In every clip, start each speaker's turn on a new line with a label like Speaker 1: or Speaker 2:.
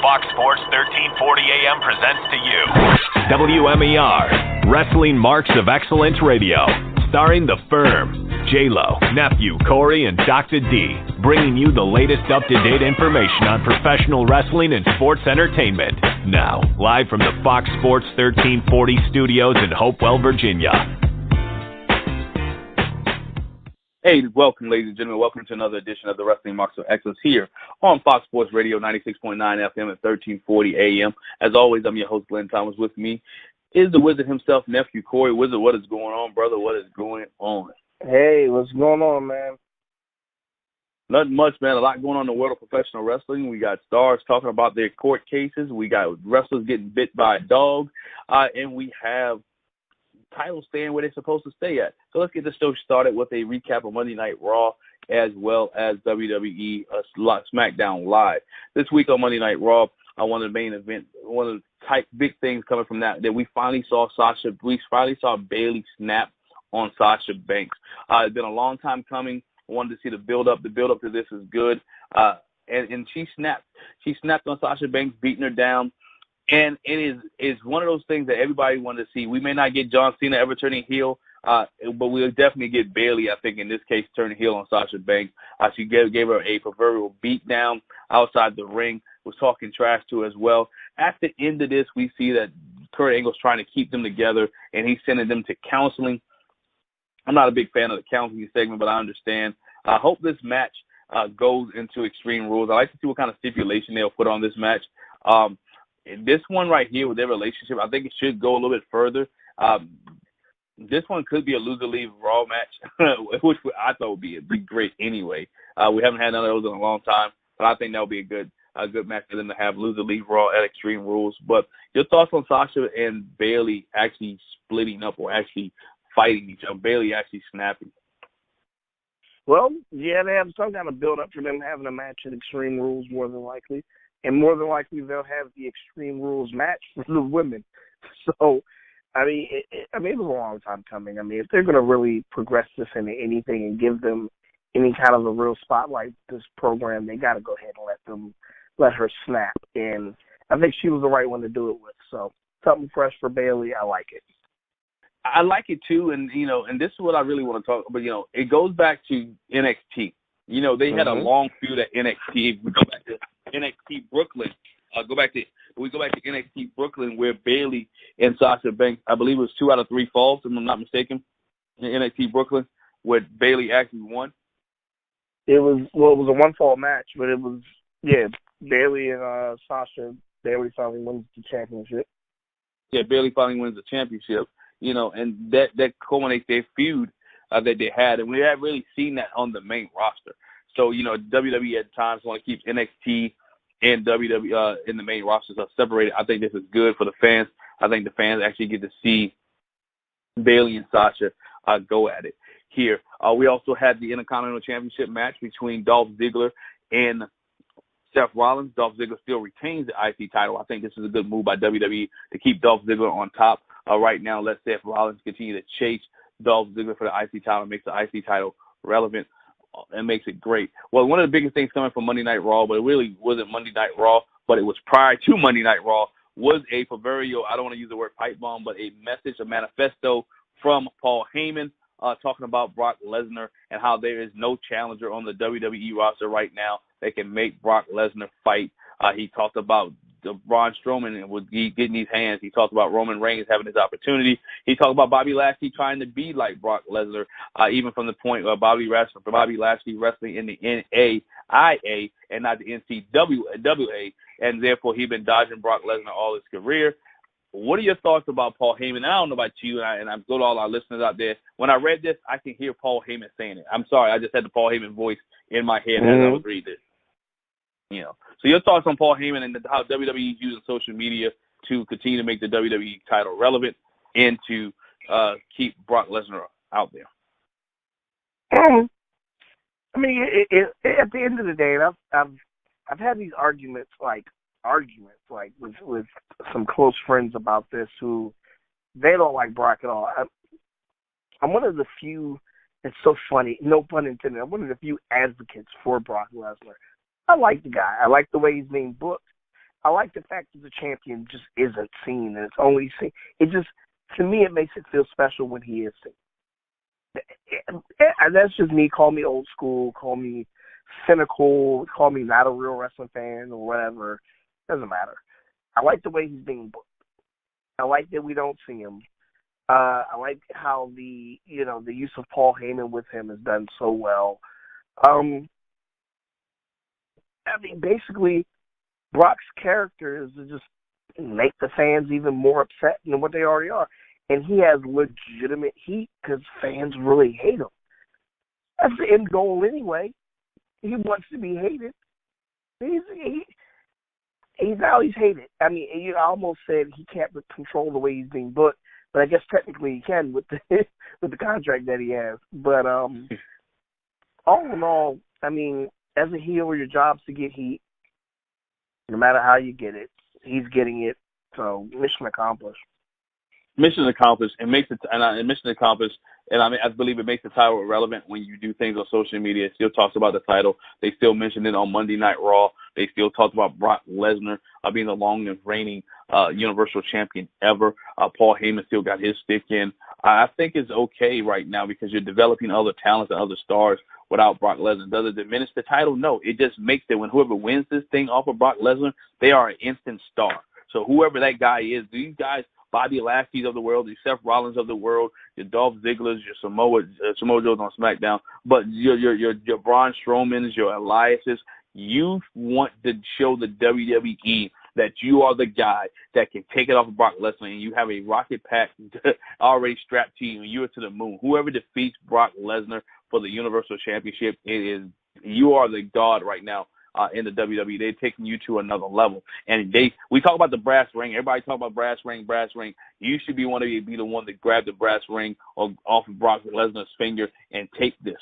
Speaker 1: Fox Sports 1340 AM presents to you WMER, Wrestling Marks of Excellence Radio, starring The Firm, J-Lo, Nephew, Corey, and Dr. D, bringing you the latest up-to-date information on professional wrestling and sports entertainment. Now, live from the Fox Sports 1340 studios in Hopewell, Virginia.
Speaker 2: Hey, welcome, ladies and gentlemen. Welcome to another edition of the Wrestling Marks of Excellence here on Fox Sports Radio, 96.9 FM at 1340 AM. As always, I'm your host, Glenn Thomas. With me is the Wizard himself, Nephew Corey. Wizard, what is going on, brother? What is going on?
Speaker 3: Hey, what's going on, man?
Speaker 2: Nothing much, man. A lot going on in the world of professional wrestling. We got stars talking about their court cases. We got wrestlers getting bit by a dog. And we have titles staying where they're supposed to stay at. So let's get the show started with a recap of Monday Night Raw as well as WWE SmackDown Live. This week on Monday Night Raw, one of the main events, one of the big things coming from that we finally saw Bayley snap on Sasha Banks. It's been a long time coming. I wanted to see the build-up. The build-up to this is good. And she snapped. She snapped on Sasha Banks, beating her down. And it's one of those things that everybody wanted to see. We may not get John Cena ever turning heel, but we'll definitely get Bayley, I think, in this case, turning heel on Sasha Banks. She gave her a proverbial beat down outside the ring, was talking trash to her as well. At the end of this, we see that Kurt Angle's trying to keep them together, and he's sending them to counseling. I'm not a big fan of the counseling segment, but I understand. I hope this match goes into Extreme Rules. I like to see what kind of stipulation they'll put on this match. This one right here with their relationship, I think it should go a little bit further. This one could be a loser-leave Raw match, which I thought would be great anyway. We haven't had none of those in a long time, but I think that would be a good match for them to have, loser-leave Raw at Extreme Rules. But your thoughts on Sasha and Bayley actually splitting up or actually fighting each other, Bayley actually snapping?
Speaker 3: Well, yeah, they have some kind of build-up for them having a match at Extreme Rules, more than likely. And more than likely, they'll have the Extreme Rules match for the women. So, I mean, it was a long time coming. I mean, if they're going to really progress this into anything and give them any kind of a real spotlight to this program, they got to go ahead and let her snap. And I think she was the right one to do it with. So, something fresh for Bayley. I like it.
Speaker 2: I like it too, and and this is what I really want to talk about. It goes back to NXT. They had a long feud at NXT. We go back to NXT Brooklyn. We go back to NXT Brooklyn where Bayley and Sasha Banks, I believe it was 2 out of 3 falls, if I'm not mistaken, in NXT Brooklyn, where Bayley actually won.
Speaker 3: It was a 1-fall match, but it was Bayley and Sasha. Bayley finally wins the championship.
Speaker 2: Yeah, Bayley finally wins the championship. And that culminates their feud that they had, and we haven't really seen that on the main roster. So, WWE at times want to keep NXT and WWE in the main rosters separated. I think this is good for the fans. I think the fans actually get to see Bayley and Sasha go at it here. We also had the Intercontinental Championship match between Dolph Ziggler and Seth Rollins. Dolph Ziggler still retains the IC title. I think this is a good move by WWE to keep Dolph Ziggler on top. Right now, let Seth Rollins continue to chase Dolph Ziggler for the IC title, makes the IC title relevant and makes it great. Well, one of the biggest things coming from Monday Night Raw, but it really wasn't Monday Night Raw, but it was prior to Monday Night Raw, was a proverbial, I don't want to use the word pipe bomb, but a message, a manifesto from Paul Heyman talking about Brock Lesnar and how there is no challenger on the WWE roster right now that can make Brock Lesnar fight. He talked about Braun Strowman and getting these hands. He talked about Roman Reigns having his opportunity. He talked about Bobby Lashley trying to be like Brock Lesnar, even from the point of Bobby Lashley wrestling in the NAIA and not the NCAA, and therefore he's been dodging Brock Lesnar all his career. What are your thoughts about Paul Heyman? I don't know about you, and I'm go to all our listeners out there. When I read this, I can hear Paul Heyman saying it. I'm sorry, I just had the Paul Heyman voice in my head as I was reading this. So your thoughts on Paul Heyman and how WWE is using social media to continue to make the WWE title relevant and to keep Brock Lesnar out there?
Speaker 3: I mean, at the end of the day, I've had these arguments with some close friends about this who they don't like Brock at all. I'm one of the few. It's so funny, no pun intended. I'm one of the few advocates for Brock Lesnar. I like the guy. I like the way he's being booked. I like the fact that the champion just isn't seen, and it's only seen. It just, to me, it makes it feel special when he is seen. And that's just me. Call me old school, call me cynical, call me not a real wrestling fan or whatever. Doesn't matter. I like the way he's being booked. I like that we don't see him. I like how the use of Paul Heyman with him is done so well. I mean, basically, Brock's character is to just make the fans even more upset than what they already are. And he has legitimate heat because fans really hate him. That's the end goal anyway. He wants to be hated. He's always hated. I mean, you almost said he can't control the way he's being booked, but I guess technically he can with the contract that he has. But all in all, I mean, as a heel, your job's to get heat. No matter how you get it, he's getting it. So mission accomplished.
Speaker 2: Mission accomplished, and mission accomplished, and I believe it makes the title irrelevant when you do things on social media. It still talks about the title. They still mention it on Monday Night Raw. They still talked about Brock Lesnar being the longest reigning Universal Champion ever. Paul Heyman still got his stick in. I think it's okay right now because you're developing other talents and other stars without Brock Lesnar. Does it diminish the title? No. It just makes it when whoever wins this thing off of Brock Lesnar, they are an instant star. So whoever that guy is, these guys, Bobby Lashley's of the world, the Seth Rollins of the world, your Dolph Ziggler's, your Samoa Joe's on SmackDown, but your Braun Strowman's, your Elias's, you want to show the WWE that you are the guy that can take it off of Brock Lesnar, and you have a rocket pack already strapped to you, and you are to the moon. Whoever defeats Brock Lesnar for the Universal Championship, you are the god right now. In the WWE, they're taking you to another level. And we talk about the brass ring. Everybody talk about brass ring. You should be be the one to grab the brass ring off of Brock Lesnar's finger and take this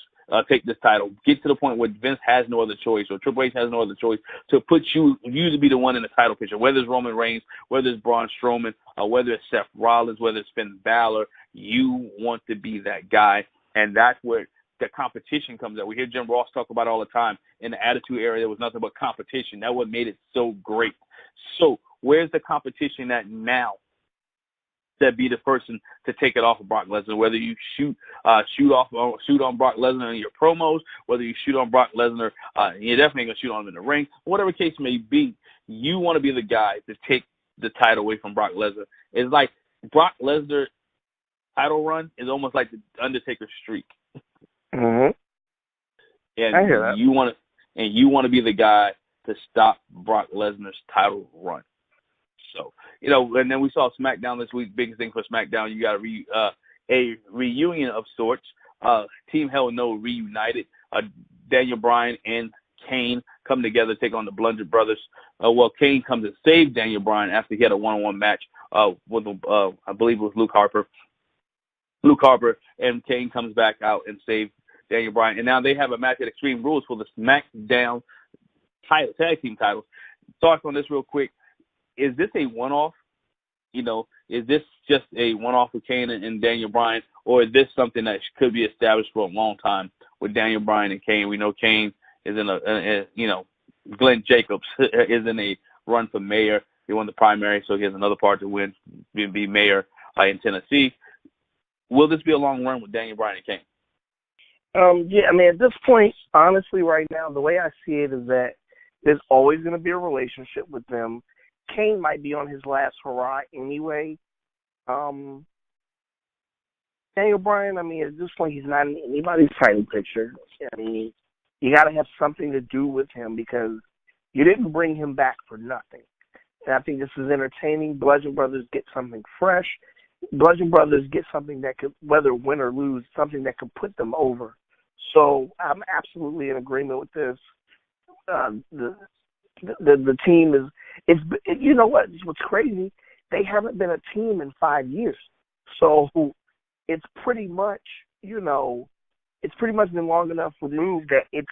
Speaker 2: title. Get to the point where Vince has no other choice, or Triple H has no other choice to put you to be the one in the title picture. Whether it's Roman Reigns, whether it's Braun Strowman, whether it's Seth Rollins, whether it's Finn Balor, you want to be that guy, and that's where the competition comes out. We hear Jim Ross talk about it all the time. In the Attitude Era, there was nothing but competition. That what made it so great. So where's the competition at now? That be the person to take it off of Brock Lesnar. Whether you shoot on Brock Lesnar in your promos, whether you shoot on Brock Lesnar, you're definitely gonna shoot on him in the ring. Whatever case may be, you want to be the guy to take the title away from Brock Lesnar. It's like Brock Lesnar title run is almost like the Undertaker streak.
Speaker 3: Mm-hmm.
Speaker 2: And
Speaker 3: I hear that.
Speaker 2: You want to be the guy to stop Brock Lesnar's title run. So, and then we saw SmackDown this week. Biggest thing for SmackDown, you got a reunion of sorts. Team Hell No reunited. Daniel Bryan and Kane come together, take on the Bludgeon Brothers. Kane comes and saves Daniel Bryan after he had a one-on-one match with, I believe it was Luke Harper. And Kane comes back out and saves Daniel Bryan. And now they have a match at Extreme Rules for the SmackDown tag team titles. Thoughts on this real quick. Is this a one-off? Is this just a one-off with Kane and Daniel Bryan, or is this something that could be established for a long time with Daniel Bryan and Kane? We know Kane is Glenn Jacobs is in a run for mayor. He won the primary, so he has another part to win, be mayor in Tennessee. Will this be a long run with Daniel Bryan and Kane?
Speaker 3: Yeah, I mean, at this point, honestly, right now, the way I see it is that there's always going to be a relationship with them. Kane might be on his last hurrah anyway. Daniel Bryan, I mean, at this point, he's not in anybody's title picture. I mean, you got to have something to do with him because you didn't bring him back for nothing. And I think this is entertaining. Bludgeon Brothers get something fresh. Bludgeon Brothers get something that could, whether win or lose, something that could put them over. So I'm absolutely in agreement with this. The team is, you know what's crazy? They haven't been a team in 5 years. So it's pretty much, been long enough removed that it's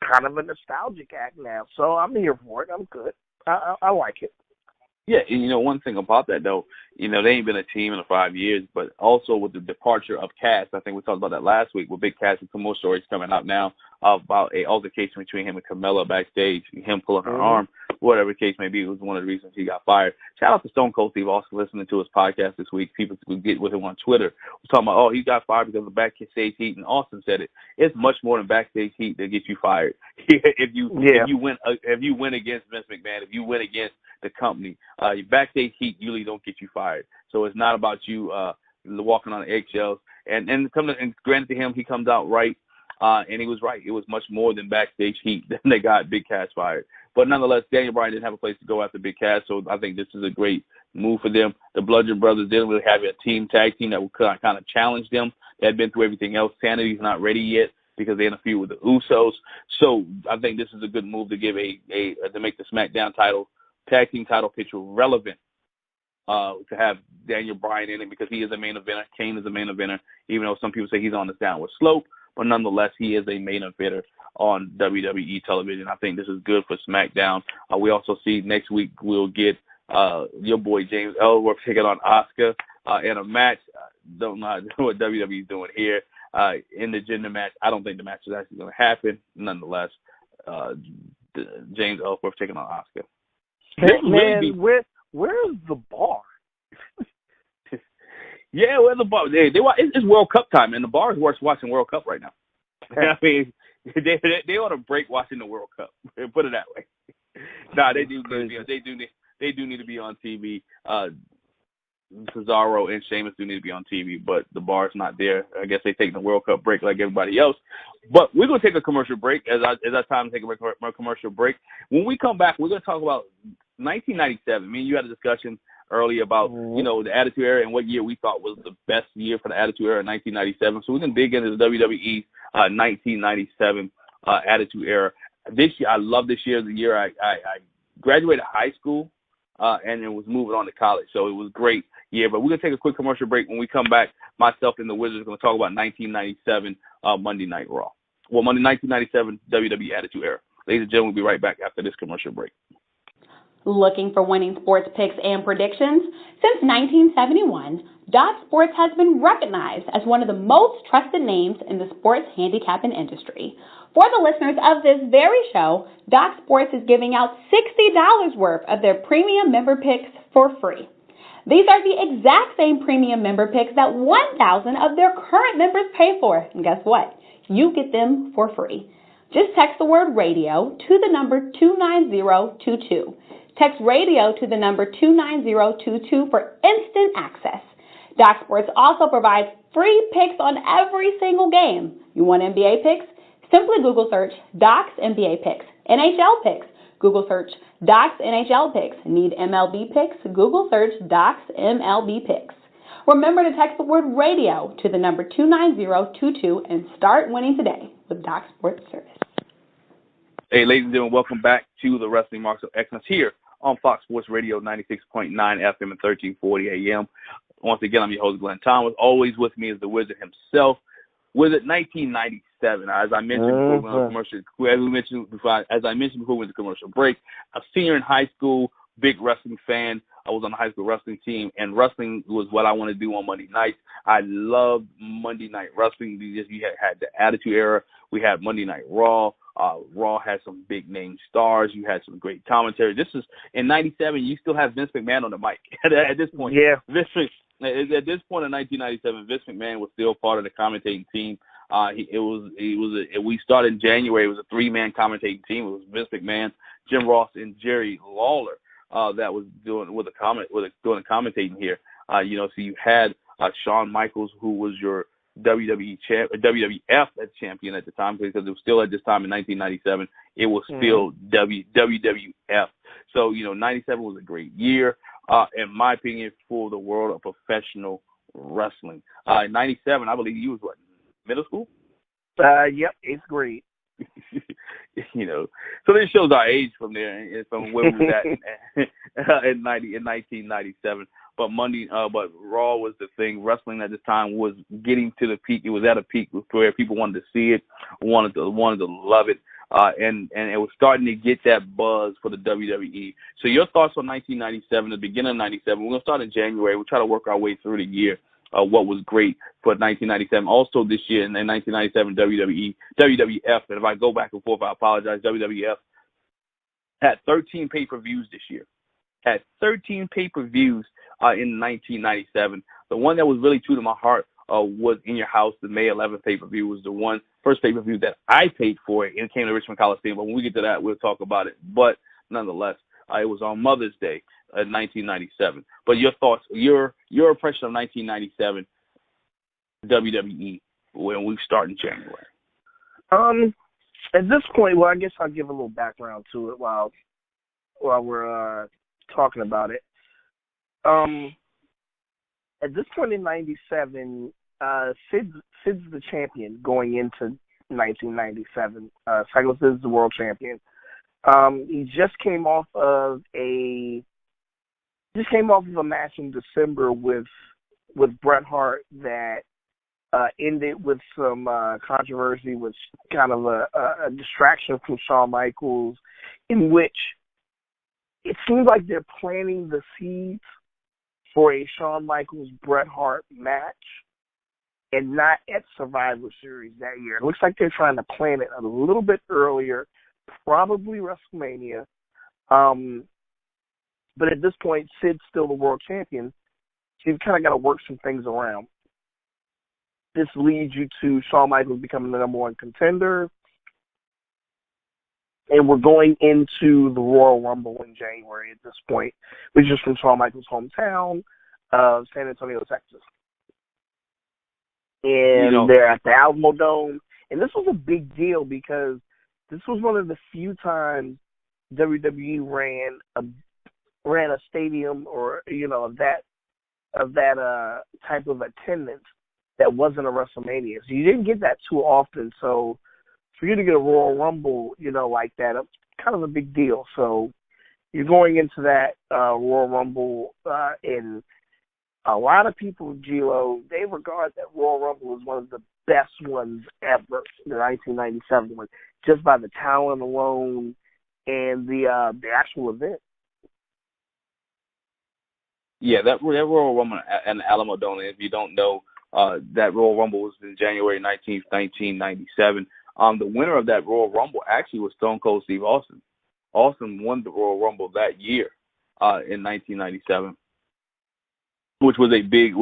Speaker 3: kind of a nostalgic act now. So I'm here for it. I'm good. I like it.
Speaker 2: Yeah, and one thing about that, though, they ain't been a team in 5 years, but also with the departure of Cass, I think we talked about that last week with Big Cass and some more stories coming out now about a altercation between him and Carmella backstage, him pulling her arm. whatever the case may be, it was one of the reasons he got fired. Shout out to Stone Cold Steve Austin listening to his podcast this week. People would get with him on Twitter. We're talking about, oh, he got fired because of backstage heat, and Austin said it. It's much more than backstage heat that gets you fired. if you win against Vince McMahon, if you win against the company, your backstage heat usually don't get you fired. So it's not about you walking on eggshells. And granted to him, he comes out right. And he was right. It was much more than backstage heat than they got Big Cass fired. But nonetheless, Daniel Bryan didn't have a place to go after Big Cass, so I think this is a great move for them. The Bludgeon Brothers didn't really have a tag team that would kind of challenge them. They had been through everything else. Sanity's not ready yet because they're in a feud with the Usos. So I think this is a good move to give to make the SmackDown tag team title picture relevant. To have Daniel Bryan in it because he is a main eventer. Kane is a main eventer, even though some people say he's on this downward slope. But nonetheless, he is a main eventer on WWE television. I think this is good for SmackDown. We also see next week we'll get your boy James Ellsworth taking on Asuka in a match. Don't know what WWE is doing here in the gender match. I don't think the match is actually going to happen. Nonetheless, James Ellsworth taking on Asuka.
Speaker 3: Man, where's the bar?
Speaker 2: Yeah, where's the bar? It's World Cup time, and the bar is worse watching World Cup right now. I mean, they ought to break watching the World Cup. Put it that way. Nah, they do need to be on TV. Cesaro and Sheamus do need to be on TV, but the bar's not there. I guess they take the World Cup break like everybody else. But we're going to take a commercial break as our time to take a commercial break. When we come back, we're going to talk about 1997. Me and you had a discussion earlier about, the Attitude Era and what year we thought was the best year for the Attitude Era in 1997. So we're going to dig into the WWE 1997 Attitude Era. This year, I love this year. The year I graduated high school and then was moving on to college. So it was a great year. But we're going to take a quick commercial break. When we come back, myself and the Wizards are going to talk about 1997 Monday Night Raw. Well, 1997 WWE Attitude Era. Ladies and gentlemen, we'll be right back after this commercial break.
Speaker 4: Looking for winning sports picks and predictions? Since 1971, Doc Sports has been recognized as one of the most trusted names in the sports handicapping industry. For the listeners of this very show, Doc Sports is giving out $60 worth of their premium member picks for free. These are the exact same premium member picks that 1,000 of their current members pay for. And guess what? You get them for free. Just text the word radio to the number 29022. Text radio to the number 29022 for instant access. Doc Sports also provides free picks on every single game. You want NBA picks? Simply Google search Doc's NBA picks. NHL picks? Google search Doc's NHL picks. Need MLB picks? Google search Doc's MLB picks. Remember to text the word radio to the number 29022 and start winning today with Doc Sports Service.
Speaker 2: Hey, ladies and gentlemen, welcome back to the Wrestling Marks of Excellence here on Fox Sports Radio 96.9 FM and 1340 AM. Once again, I'm your host, Glenn Thomas. Always with me is the Wizard himself. Wizard 1997. As I mentioned before we went on commercial, as I mentioned before we went to commercial break, a senior in high school, big wrestling fan. I was on the high school wrestling team, and wrestling was what I wanted to do on Monday nights. I loved Monday Night Wrestling. You had the Attitude Era. We had Monday Night Raw. Raw had some big name stars. You had some great commentary. This is in '97. You still have Vince McMahon on the mic at this point.
Speaker 3: Yeah.
Speaker 2: At this point in 1997, Vince McMahon was still part of the commentating team. We started in January. It was a 3-man commentating team. It was Vince McMahon, Jim Ross, and Jerry Lawler that was doing the commentating here. So you had Shawn Michaels, who was your WWF champion at the time, because it was still at this time in 1997. It was still WWF. So 97 was a great year, in my opinion, for the world of professional wrestling. In 97, I believe you was middle school?
Speaker 3: Yep, 8th grade.
Speaker 2: So this shows our age from there, and from where we was at in 1997. But Raw was the thing. Wrestling at this time was getting to the peak. It was at a peak where people wanted to see it, wanted to love it, and it was starting to get that buzz for the WWE. So your thoughts on 1997, the beginning of 97? We're gonna start in January. We'll try to work our way through the year. What was great for 1997. Also this year in 1997, WWF. And if I go back and forth, I apologize. WWF had 13 pay-per-views this year. Had 13 pay-per-views in 1997. The one that was really true to my heart was In Your House. The May 11th pay-per-view was the first pay-per-view that I paid for it, and it came to Richmond Coliseum. But when we get to that, we'll talk about it. But nonetheless, it was on Mother's Day in 1997. But your thoughts, your impression of 1997 WWE when we start in January?
Speaker 3: At this point, well, I guess I'll give a little background to it while we're talking about it. At this point in 97, Sid's the champion going into 1997. Psycho Sid's the world champion. He just came off of a match in December with Bret Hart that ended with some controversy, with kind of a distraction from Shawn Michaels, in which it seems like they're planting the seeds for a Shawn Michaels-Bret Hart match, and not at Survivor Series that year. It looks like they're trying to plan it a little bit earlier, probably WrestleMania. But at this point, Sid's still the world champion, so you've kind of got to work some things around. This leads you to Shawn Michaels becoming the number one contender. And we're going into the Royal Rumble in January at this point, which is from Shawn Michaels' hometown of San Antonio, Texas. And they're at the Alamo Dome. And this was a big deal because this was one of the few times WWE ran a stadium or, of that type of attendance that wasn't a WrestleMania. So you didn't get that too often. So for you to get a Royal Rumble, like that, it's kind of a big deal. So you're going into that Royal Rumble, and a lot of people, Gilo, they regard that Royal Rumble as one of the best ones ever, the 1997 one, just by the talent alone and the actual event.
Speaker 2: Yeah, that Royal Rumble and the Alamo Dome, if you don't know, that Royal Rumble was in January 19th, 1997. The winner of that Royal Rumble actually was Stone Cold Steve Austin. Austin won the Royal Rumble that year in 1997, which was a big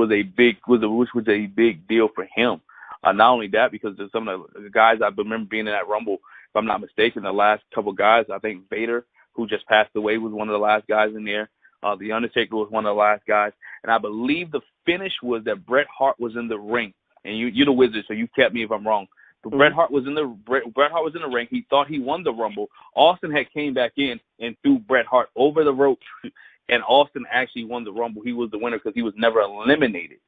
Speaker 2: deal for him. Not only that, because there's some of the guys I remember being in that Rumble, if I'm not mistaken, the last couple guys, I think Vader, who just passed away, was one of the last guys in there. The Undertaker was one of the last guys. And I believe the finish was that Bret Hart was in the ring. And you're the wizard, so you kept me if I'm wrong. But Bret Hart was in the ring. He thought he won the Rumble. Austin had came back in and threw Bret Hart over the rope, and Austin actually won the Rumble. He was the winner because he was never eliminated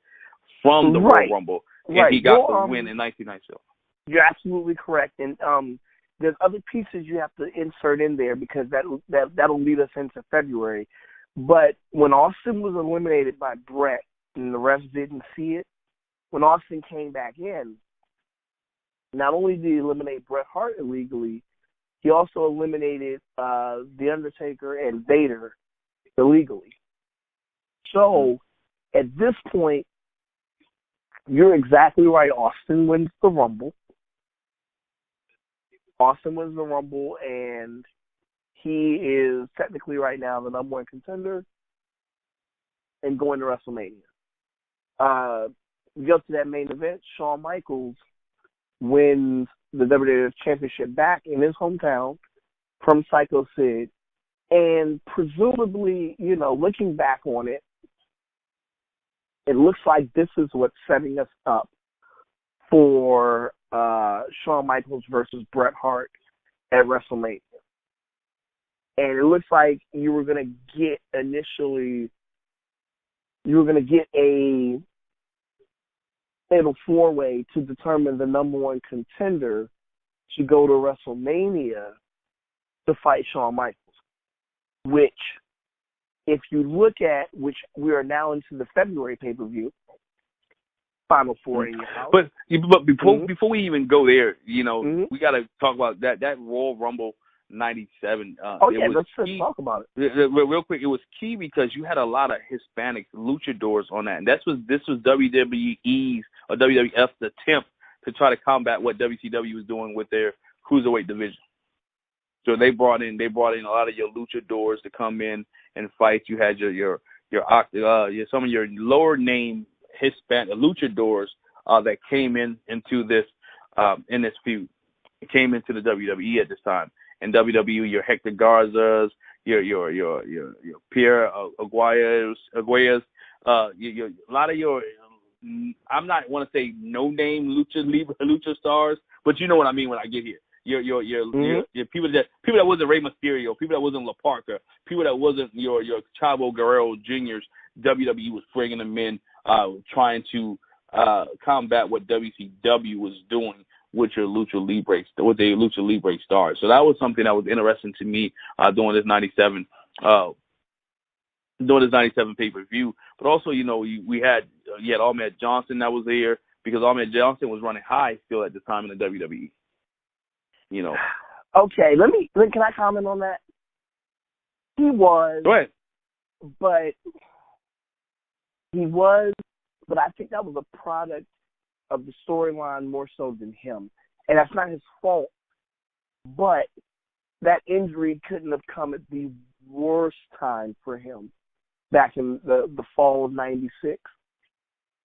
Speaker 2: from the Royal Rumble, and he got the win in 1997.
Speaker 3: You're absolutely correct. And there's other pieces you have to insert in there because that'll lead us into February. But when Austin was eliminated by Bret and the refs didn't see it, when Austin came back in, not only did he eliminate Bret Hart illegally, he also eliminated The Undertaker and Vader illegally. So at this point, you're exactly right. Austin wins the Rumble. And he is technically right now the number one contender and going to WrestleMania. We go to that main event. Shawn Michaels wins the WWF Championship back in his hometown from Psycho Sid. And presumably, looking back on it, it looks like this is what's setting us up for Shawn Michaels versus Bret Hart at WrestleMania. And it looks like you were going to get a fatal four-way to determine the number one contender to go to WrestleMania to fight Shawn Michaels, which, if you look at, which we are now into the February pay-per-view, Final Four in your house.
Speaker 2: But before we even go there, we got to talk about that Royal Rumble 97.
Speaker 3: Let's talk about it.
Speaker 2: Real quick, it was key because you had a lot of Hispanic luchadors on that, and this was WWE's or WWF's attempt to try to combat what WCW was doing with their cruiserweight division. So they brought in a lot of your luchadors to come in and fight. You had some of your lower name Hispanic luchadors that came into this feud. It came into the WWE at this time. In WWE, your Hector Garzas, your Pierre Aguayas, a lot of your I'm not want to say no name lucha stars, but you know what I mean when I get here. Your people that wasn't Rey Mysterio, people that wasn't La Parka, people that wasn't your Chavo Guerrero Jr.'s. WWE was bringing them in, trying to combat what WCW was doing with your Lucha Libre stars. So that was something that was interesting to me during this 97 pay-per-view. But also, you had Ahmed Johnson that was there, because Ahmed Johnson was running high still at the time in the WWE.
Speaker 3: Okay, can I comment on that? He was.
Speaker 2: Go ahead.
Speaker 3: But I think that was a product of the storyline more so than him. And that's not his fault. But that injury couldn't have come at the worst time for him back in the fall of 96,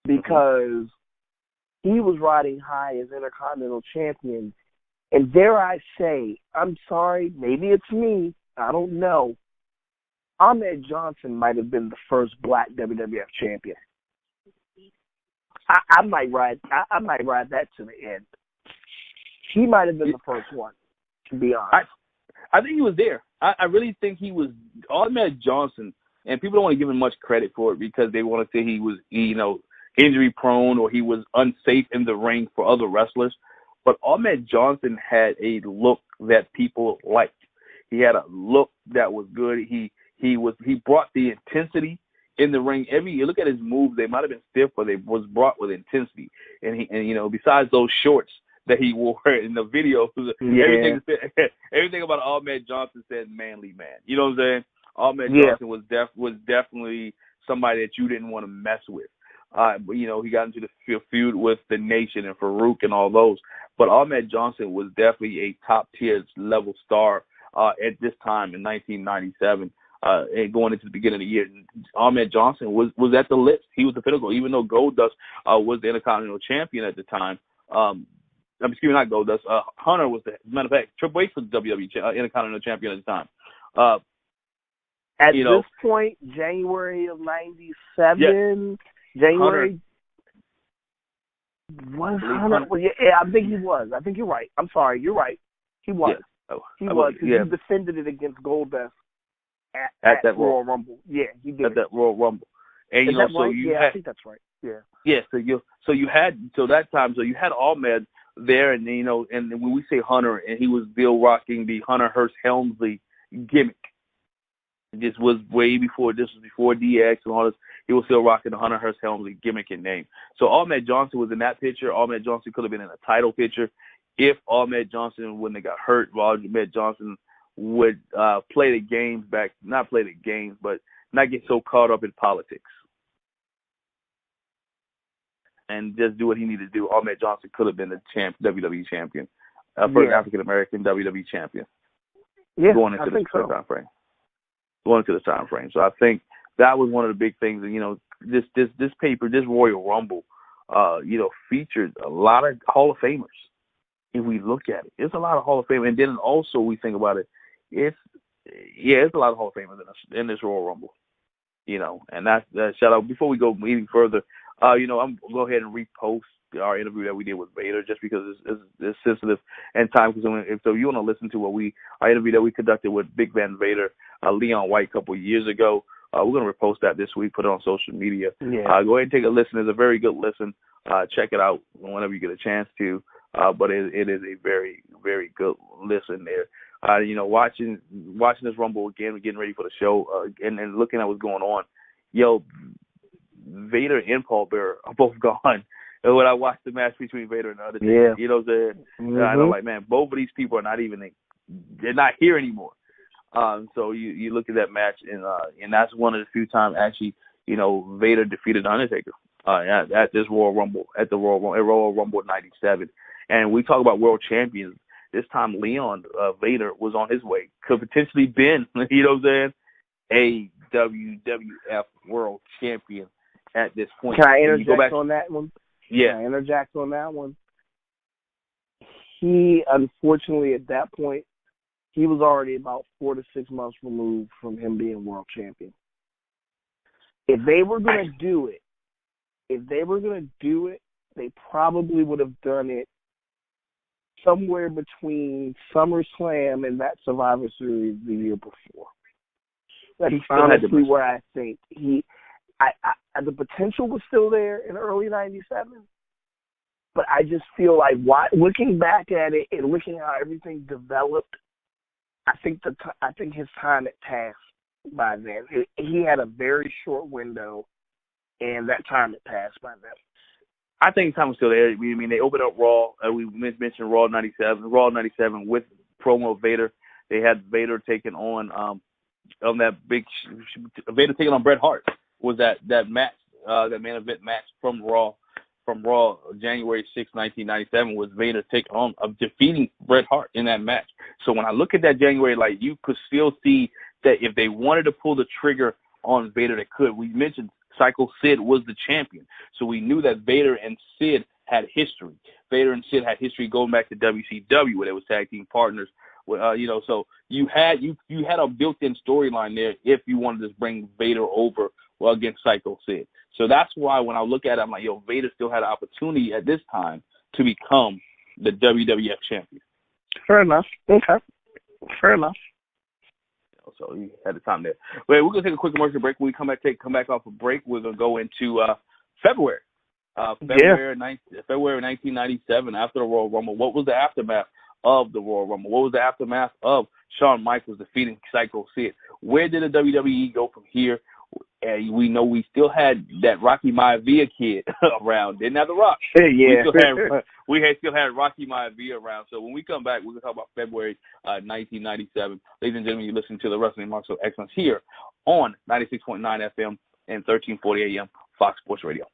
Speaker 3: because he was riding high as Intercontinental Champion. And dare I say, I'm sorry, maybe it's me, I don't know, Ahmed Johnson might have been the first black WWF champion. I might ride that to the end. He might have been the first one, to be honest.
Speaker 2: I think he was there. I really think he was. Ahmed Johnson, and people don't want to give him much credit for it because they want to say he was, injury prone or he was unsafe in the ring for other wrestlers. But Ahmed Johnson had a look that people liked. He had a look that was good. He brought the intensity in the ring. You look at his moves, they might have been stiff, but they was brought with intensity. And besides those shorts that he wore in the video, everything about Ahmed Johnson said manly man. You know what I'm saying? Ahmed Johnson was definitely somebody that you didn't want to mess with. He got into the feud with the Nation and Farouk and all those. But Ahmed Johnson was definitely a top-tier level star at this time in 1997, and going into the beginning of the year. Ahmed Johnson was at the list. He was the pinnacle, even though Goldust was the Intercontinental Champion at the time. Not Goldust. Hunter was as a matter of fact, Triple H was the WWE Intercontinental Champion at the time.
Speaker 3: At this point, January of 97, January. Was Hunter? Well, I think he was. I think you're right. I'm sorry. You're right. He was. Yeah. He was. He defended it against Goldust at that Royal Rumble. Yeah, he did. At that Royal Rumble.
Speaker 2: And
Speaker 3: Is that right? I think that's right. Yeah.
Speaker 2: Yeah. So you had Ahmed there, and and when we say Hunter, and he was still rocking the Hunter Hearst Helmsley gimmick. This was way before. This was before DX and all this. He was still rocking the Hunter Hearst Helmsley gimmick and name. So Ahmed Johnson was in that picture. Ahmed Johnson could have been in a title picture if Ahmed Johnson wouldn't have got hurt. Ahmed Johnson would play the games back, not play the games, but not get so caught up in politics and just do what he needed to do. Ahmed Johnson could have been the WWE champion, first African American WWE champion.
Speaker 3: Yeah,
Speaker 2: going into the time frame. So I think that was one of the big things. And this Royal Rumble, featured a lot of Hall of Famers. If we look at it, it's a lot of Hall of Famers. And then also we think about it, it's a lot of Hall of Famers in this Royal Rumble. And that's shout out. Before we go any further, I'm gonna go ahead and repost our interview that we did with Vader, just because it's sensitive and time consuming. So you want to listen to our interview that we conducted with Big Van Vader, Leon White, a couple of years ago. We're going to repost that this week, put it on social media.
Speaker 3: Yeah.
Speaker 2: Go ahead and take a listen. It's a very good listen. Check it out whenever you get a chance to. But it is a very, very good listen there. Watching this Rumble again, getting ready for the show, and looking at what's going on. Vader and Paul Bearer are both gone. And when I watched the match between Vader and the other, I know, like, man, both of these people are they're not here anymore. So you look at that match, and that's one of the few times actually, Vader defeated the Undertaker at this Royal Rumble, at Royal Rumble '97. And we talk about world champions. this time Leon Vader was on his way. Could potentially been, you know what I'm saying, a WWF World Champion at this point.
Speaker 3: Can I interject on that one?
Speaker 2: Yeah.
Speaker 3: Can I interject on that one? He, unfortunately, at that point, he was already about 4 to 6 months removed from him being world champion. If they were going to do it, they probably would have done it somewhere between SummerSlam and that Survivor Series the year before. That's honestly where I think the potential was still there in early '97, but I just feel like looking back at it and looking at how everything developed, I think his time had passed by then. He had a very short window, and that time had passed by then.
Speaker 2: I think time was still there. I mean, they opened up Raw. We mentioned Raw '97. Raw '97 with promo Vader. They had Vader taking on that big Vader taking on Bret Hart. Was that match, that main event match from Raw January 6, 1997, was Vader taking on defeating Bret Hart in that match. So when I look at that January, like, you could still see that if they wanted to pull the trigger on Vader, they could. We mentioned Psycho Sid was the champion, so we knew that Vader and Sid had history. Vader and Sid had history going back to WCW, where they were tag team partners. So you had a built-in storyline there if you wanted to just bring Vader over against Psycho Sid. So that's why when I look at it, I'm like, Vader still had an opportunity at this time to become the WWF champion.
Speaker 3: Fair enough. Okay. Fair enough.
Speaker 2: So he had the time there. But we're gonna take a quick commercial break. When we come back off a break, we're gonna go into February. February 1997, after the Royal Rumble. What was the aftermath of the Royal Rumble? What was the aftermath of Shawn Michaels defeating Psycho Sid? Where did the WWE go from here? And we know we still had that Rocky Maivia kid around. Didn't have the Rock.
Speaker 3: Yeah.
Speaker 2: We still had Rocky Maivia around. So when we come back, we're going to talk about February 1997. Ladies and gentlemen, you're listening to the Wrestling Marks of Excellence here on 96.9 FM and 1340 AM Fox Sports Radio.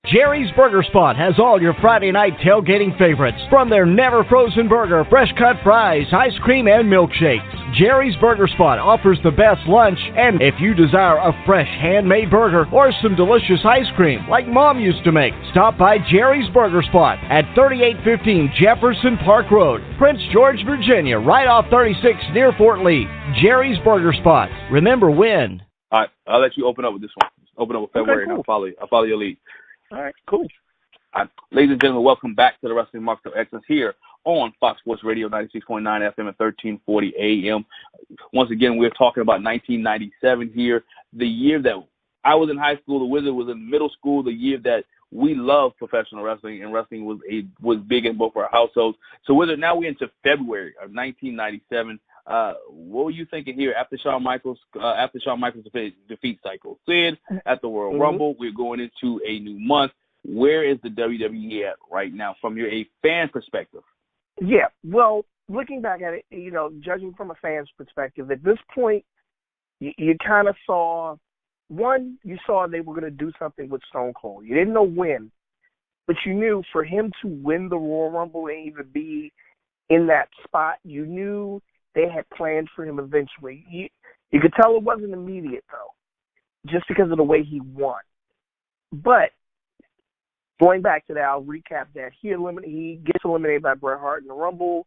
Speaker 5: Jerry's Burger Spot has all your Friday night tailgating favorites. From their never-frozen burger, fresh-cut fries, ice cream, and milkshakes. Jerry's Burger Spot offers the best lunch, and if you desire a fresh handmade burger or some delicious ice cream like Mom used to make, stop by Jerry's Burger Spot at 3815 Jefferson Park Road, Prince George, Virginia, right off 36 near Fort Lee. Jerry's Burger Spot. Remember when.
Speaker 2: All right, I'll let you open up with this one. Open up with February,
Speaker 3: okay, cool.
Speaker 2: And I'll follow your lead.
Speaker 3: All right, cool.
Speaker 2: Ladies and gentlemen, welcome back to the Wrestling Marks of Excellence here on Fox Sports Radio, 96.9 FM and 1340 AM. Once again, we're talking about 1997 here, the year that I was in high school, the Wizard was in middle school, the year that we loved professional wrestling, and wrestling was big in both our households. So, Wizard, now we're into February of 1997. What were you thinking here after Shawn Michaels defeats Psycho Sid at the Royal Rumble? We're going into a new month. Where is the WWE at right now from a fan perspective?
Speaker 3: Yeah, well, looking back at it, judging from a fan's perspective, at this point, you kind of saw they were going to do something with Stone Cold. You didn't know when, but you knew for him to win the Royal Rumble and even be in that spot, you knew they had planned for him eventually. You could tell it wasn't immediate, though, just because of the way he won. But going back to that, I'll recap that. He gets eliminated by Bret Hart in the Rumble.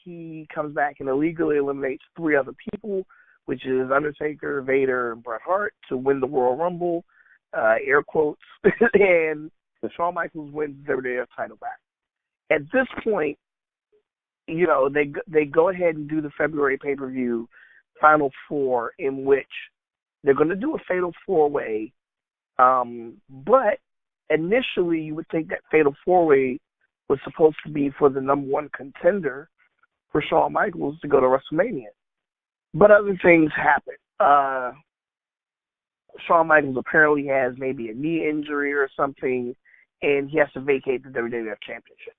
Speaker 3: He comes back and illegally eliminates 3 other people, which is Undertaker, Vader, and Bret Hart, to win the Royal Rumble, air quotes. And Shawn Michaels wins their title back. At this point, they go ahead and do the February pay-per-view Final Four, in which they're going to do a Fatal 4-Way. But initially, you would think that Fatal 4-Way was supposed to be for the number 1 contender for Shawn Michaels to go to WrestleMania. But other things happen. Shawn Michaels apparently has maybe a knee injury or something, and he has to vacate the WWF Championship.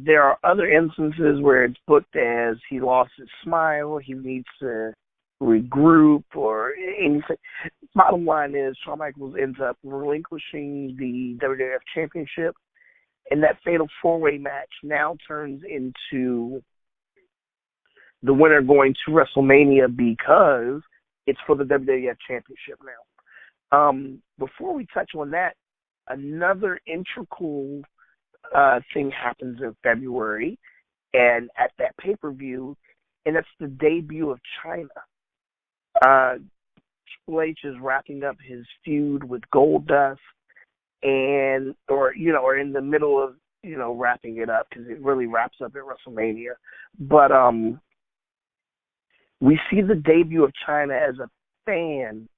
Speaker 3: There are other instances where it's booked as he lost his smile, he needs to regroup or anything. Bottom line is Shawn Michaels ends up relinquishing the WWF Championship And that fatal four-way match now turns into the winner going to WrestleMania because it's for the WWF Championship now. Before we touch on that, another integral thing happens in February, and at that pay-per-view, and that's the debut of China. Triple H is wrapping up his feud with Goldust, or in the middle of, wrapping it up, because it really wraps up at WrestleMania. But we see the debut of China as a fan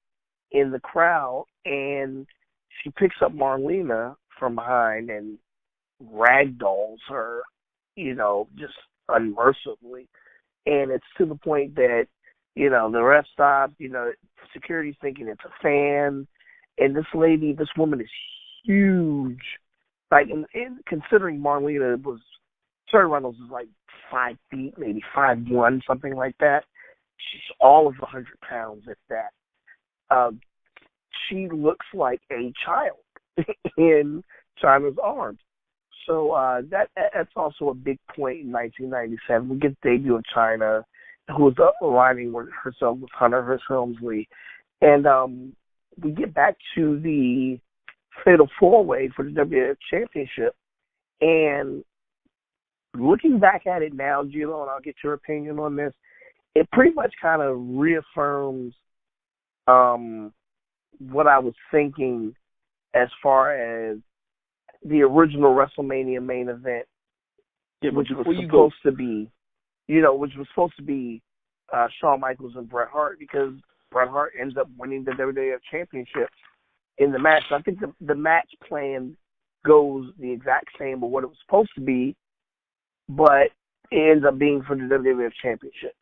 Speaker 3: in the crowd, and she picks up Marlena from behind and ragdolls her, just unmercifully. And it's to the point that, the ref stops, security's thinking it's a fan, and this woman is huge. Like, and considering Marlena Terry Reynolds is like 5 feet, maybe 5'1", something like that. She's all of 100 pounds, if that. She looks like a child in China's arms. So that's also a big point in 1997. We get the debut of China, who was aligning herself with Hunter Hearst Helmsley. And we get back to the fatal four-way for the WWF Championship. And looking back at it now, Gilo, and I'll get your opinion on this, it pretty much kind of reaffirms what I was thinking as far as the original WrestleMania main event, which was supposed to be, Shawn Michaels and Bret Hart, because Bret Hart ends up winning the WWF Championship in the match. So I think the match plan goes the exact same of what it was supposed to be, but it ends up being for the WWF Championship.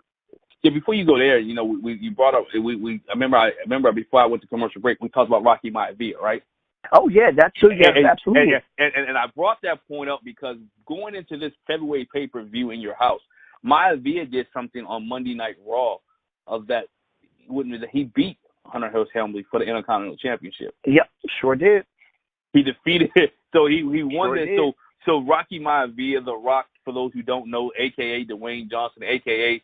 Speaker 2: Yeah, before you go there, you brought up. I remember before I went to commercial break, we talked about Rocky Maivia, right?
Speaker 3: Oh yeah, that too. Yes, absolutely.
Speaker 2: And I brought that point up because going into this February pay-per-view in your house, Maivia did something on Monday Night Raw that he beat Hunter Hearst Helmsley for the Intercontinental Championship.
Speaker 3: Yep, sure did.
Speaker 2: He defeated it, so he won
Speaker 3: sure
Speaker 2: this. So Rocky Maivia, The Rock, for those who don't know, a.k.a. Dwayne Johnson, a.k.a.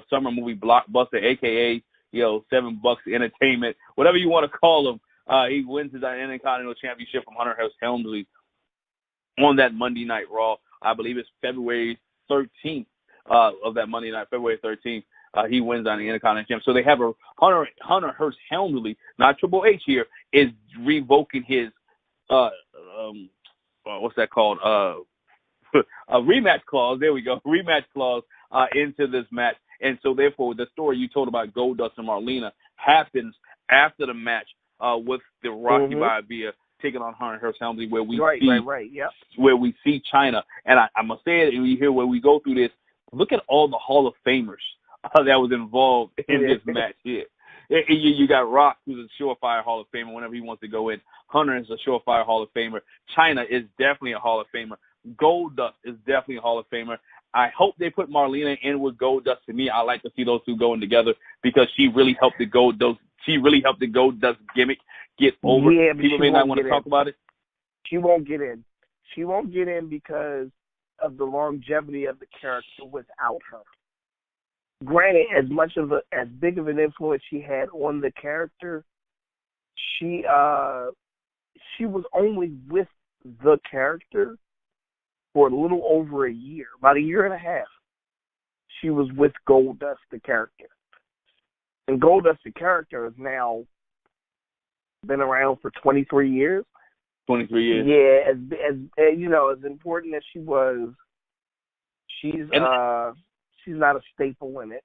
Speaker 2: Summer Movie Blockbuster, a.k.a. $7 Entertainment, whatever you want to call him. He wins his Intercontinental Championship from Hunter Hearst Helmsley on that Monday Night Raw. I believe it's February 13th of that Monday night, February 13th. He wins on the Intercontinental Championship. So they have a Hunter Hearst Helmsley, not Triple H here, is revoking his what's that called? A rematch clause. There we go. Rematch clause into this match. And so therefore the story you told about Goldust and Marlena happens after the match with the Rocky Maivia taking on Hunter Hearst Helmsley, where we where we see China. And I must say it, and you hear where we go through this, look at all the Hall of Famers that was involved in this match here. You got Rock, who's a surefire Hall of Famer whenever he wants to go in. Hunter is a surefire Hall of Famer. China is definitely a Hall of Famer. Goldust is definitely a Hall of Famer. I hope they put Marlena in with Goldust. To me, I like to see those two going together because she really helped the Goldust gimmick get over.
Speaker 3: Yeah,
Speaker 2: people may not want to talk about it.
Speaker 3: She won't get in. She won't get in because of the longevity of the character without her. Granted, as big of an influence she had on the character, she was only with the character for a little over a year, about a year and a half. She was with Goldust, the character. And Goldust, the character, has now been around for 23 years.
Speaker 2: 23 years.
Speaker 3: Yeah, as important as she was, she's not a staple in it.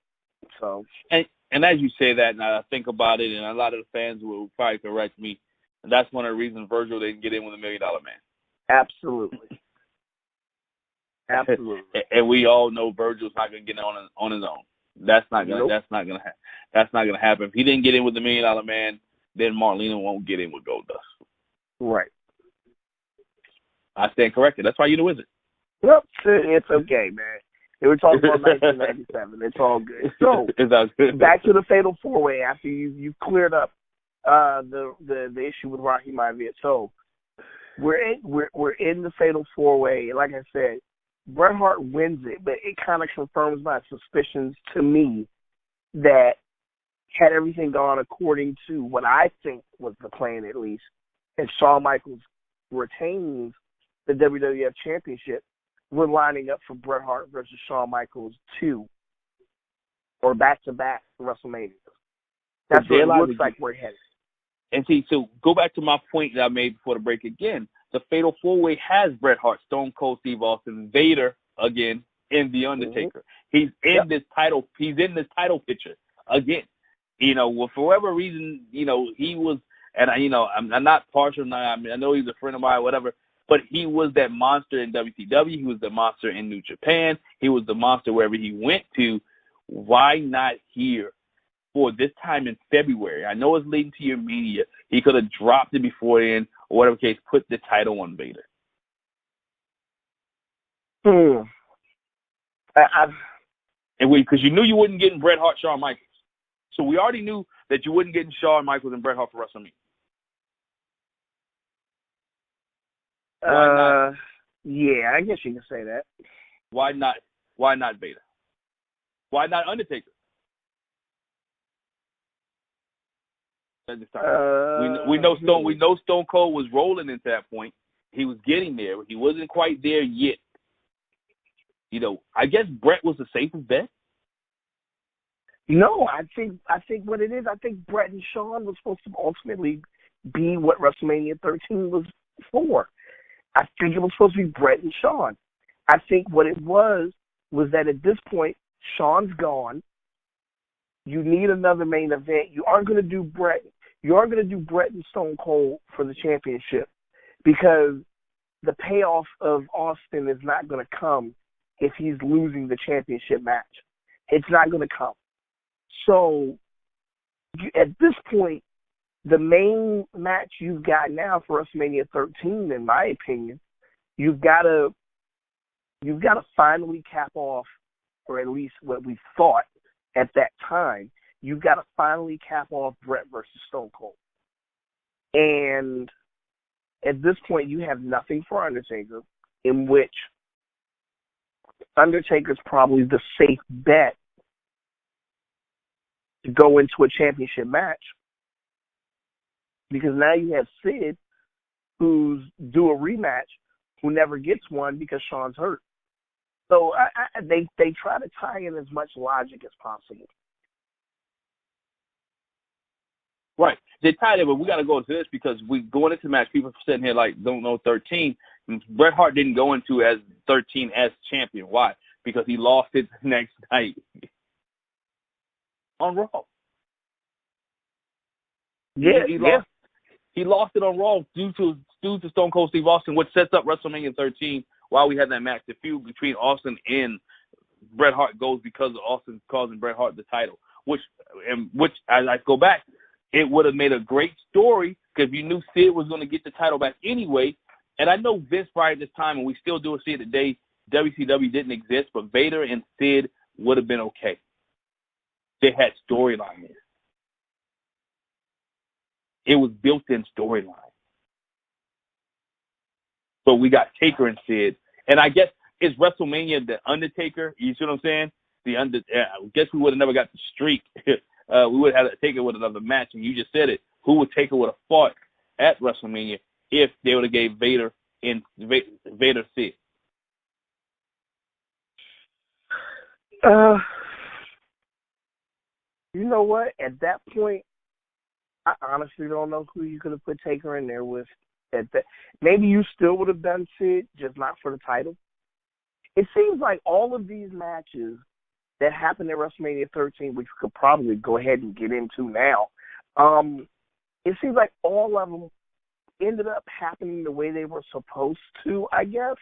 Speaker 3: So.
Speaker 2: And as you say that, and I think about it, and a lot of the fans will probably correct me, and that's one of the reasons Virgil didn't get in with $1 Million Man.
Speaker 3: Absolutely. Absolutely.
Speaker 2: And we all know Virgil's not going to get on his own. That's not going to happen. If he didn't get in with the $1 Million Man, then Marlena won't get in with Goldust.
Speaker 3: Right.
Speaker 2: I stand corrected. That's why you're the wizard.
Speaker 3: Well, it's okay, man. They were talking about 1997. It's all good. So back to the Fatal 4-Way after you cleared up the issue with Rocky Maivia. So we're in the Fatal 4-Way. Like I said, Bret Hart wins it, but it kind of confirms my suspicions to me that had everything gone according to what I think was the plan, at least, and Shawn Michaels retains the WWF Championship, we're lining up for Bret Hart versus Shawn Michaels 2 or back-to-back WrestleMania. That's what it looks like we're headed.
Speaker 2: And see, so go back to my point that I made before the break again. The Fatal 4-Way has Bret Hart, Stone Cold Steve Austin, Vader again, and The Undertaker. Mm-hmm. He's in this title picture again. You know, well, for whatever reason, you know, he was, and I'm not partial. I know he's a friend of mine, whatever. But he was that monster in WCW. He was the monster in New Japan. He was the monster wherever he went to. Why not here for this time in February? I know it's leading to your Mania. He could have dropped it before then, or whatever case, put the title on Vader. Because you knew you wouldn't get in Bret Hart, Shawn Michaels. So we already knew that you wouldn't get in Shawn Michaels and Bret Hart for WrestleMania.
Speaker 3: Yeah, I guess you can say that.
Speaker 2: Why not? Why not Vader? Why not Undertaker? We know Stone Cold was rolling into that point. He was getting there. He wasn't quite there yet. You know, I guess Bret was the safest bet.
Speaker 3: No, I think what it is, I think Bret and Shawn was supposed to ultimately be what WrestleMania 13 was for. I think it was supposed to be Bret and Shawn. I think what it was that at this point, Shawn's gone. You need another main event. You aren't going to do Bret and Stone Cold for the championship because the payoff of Austin is not going to come if he's losing the championship match. It's not going to come. So at this point, the main match you've got now for WrestleMania 13, in my opinion, you've got to finally cap off, or at least what we thought at that time, you've got to finally cap off Bret versus Stone Cold. And at this point, you have nothing for Undertaker, in which Undertaker's probably the safe bet to go into a championship match. Because now you have Sid, who's due a rematch, who never gets one because Shawn's hurt. So they try to tie in as much logic as possible.
Speaker 2: Right. They tied it, but we got to go into this because we going into the match, people sitting here like don't know 13. Bret Hart didn't go into as 13 as champion. Why? Because he lost it the next night on Raw. He lost it on Raw due to Stone Cold Steve Austin, which sets up WrestleMania 13. While we had that match, the feud between Austin and Bret Hart goes because of Austin causing Bret Hart the title. Which as I go back, it would have made a great story because you knew Sid was going to get the title back anyway. And I know Vince prior to this time, and we still do see it today, WCW didn't exist, but Vader and Sid would have been okay. They had storyline there. It was built-in storyline. So we got Taker and Sid. And I guess it's WrestleMania, the Undertaker. You see what I'm saying? I guess we would have never got the streak. We would have had to take it with another match. And you just said it. Who would Taker would have fought at WrestleMania if they would have gave Vader Sid?
Speaker 3: You know what? At that point, I honestly don't know who you could have put Taker in there with. Maybe you still would have done Sid, just not for the title. It seems like all of these matches that happened at WrestleMania 13, which we could probably go ahead and get into now, it seems like all of them ended up happening the way they were supposed to, I guess,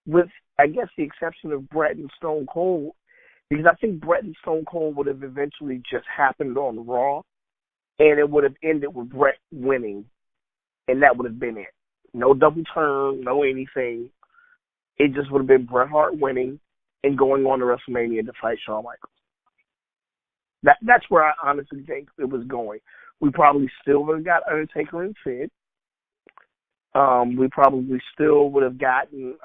Speaker 3: with, the exception of Bret and Stone Cold, because I think Bret and Stone Cold would have eventually just happened on Raw, and it would have ended with Bret winning. And that would have been it. No double turn, no anything. It just would have been Bret Hart winning and going on to WrestleMania to fight Shawn Michaels. That's where I honestly think it was going. We probably still would have got Undertaker and Sid. We probably still would have gotten,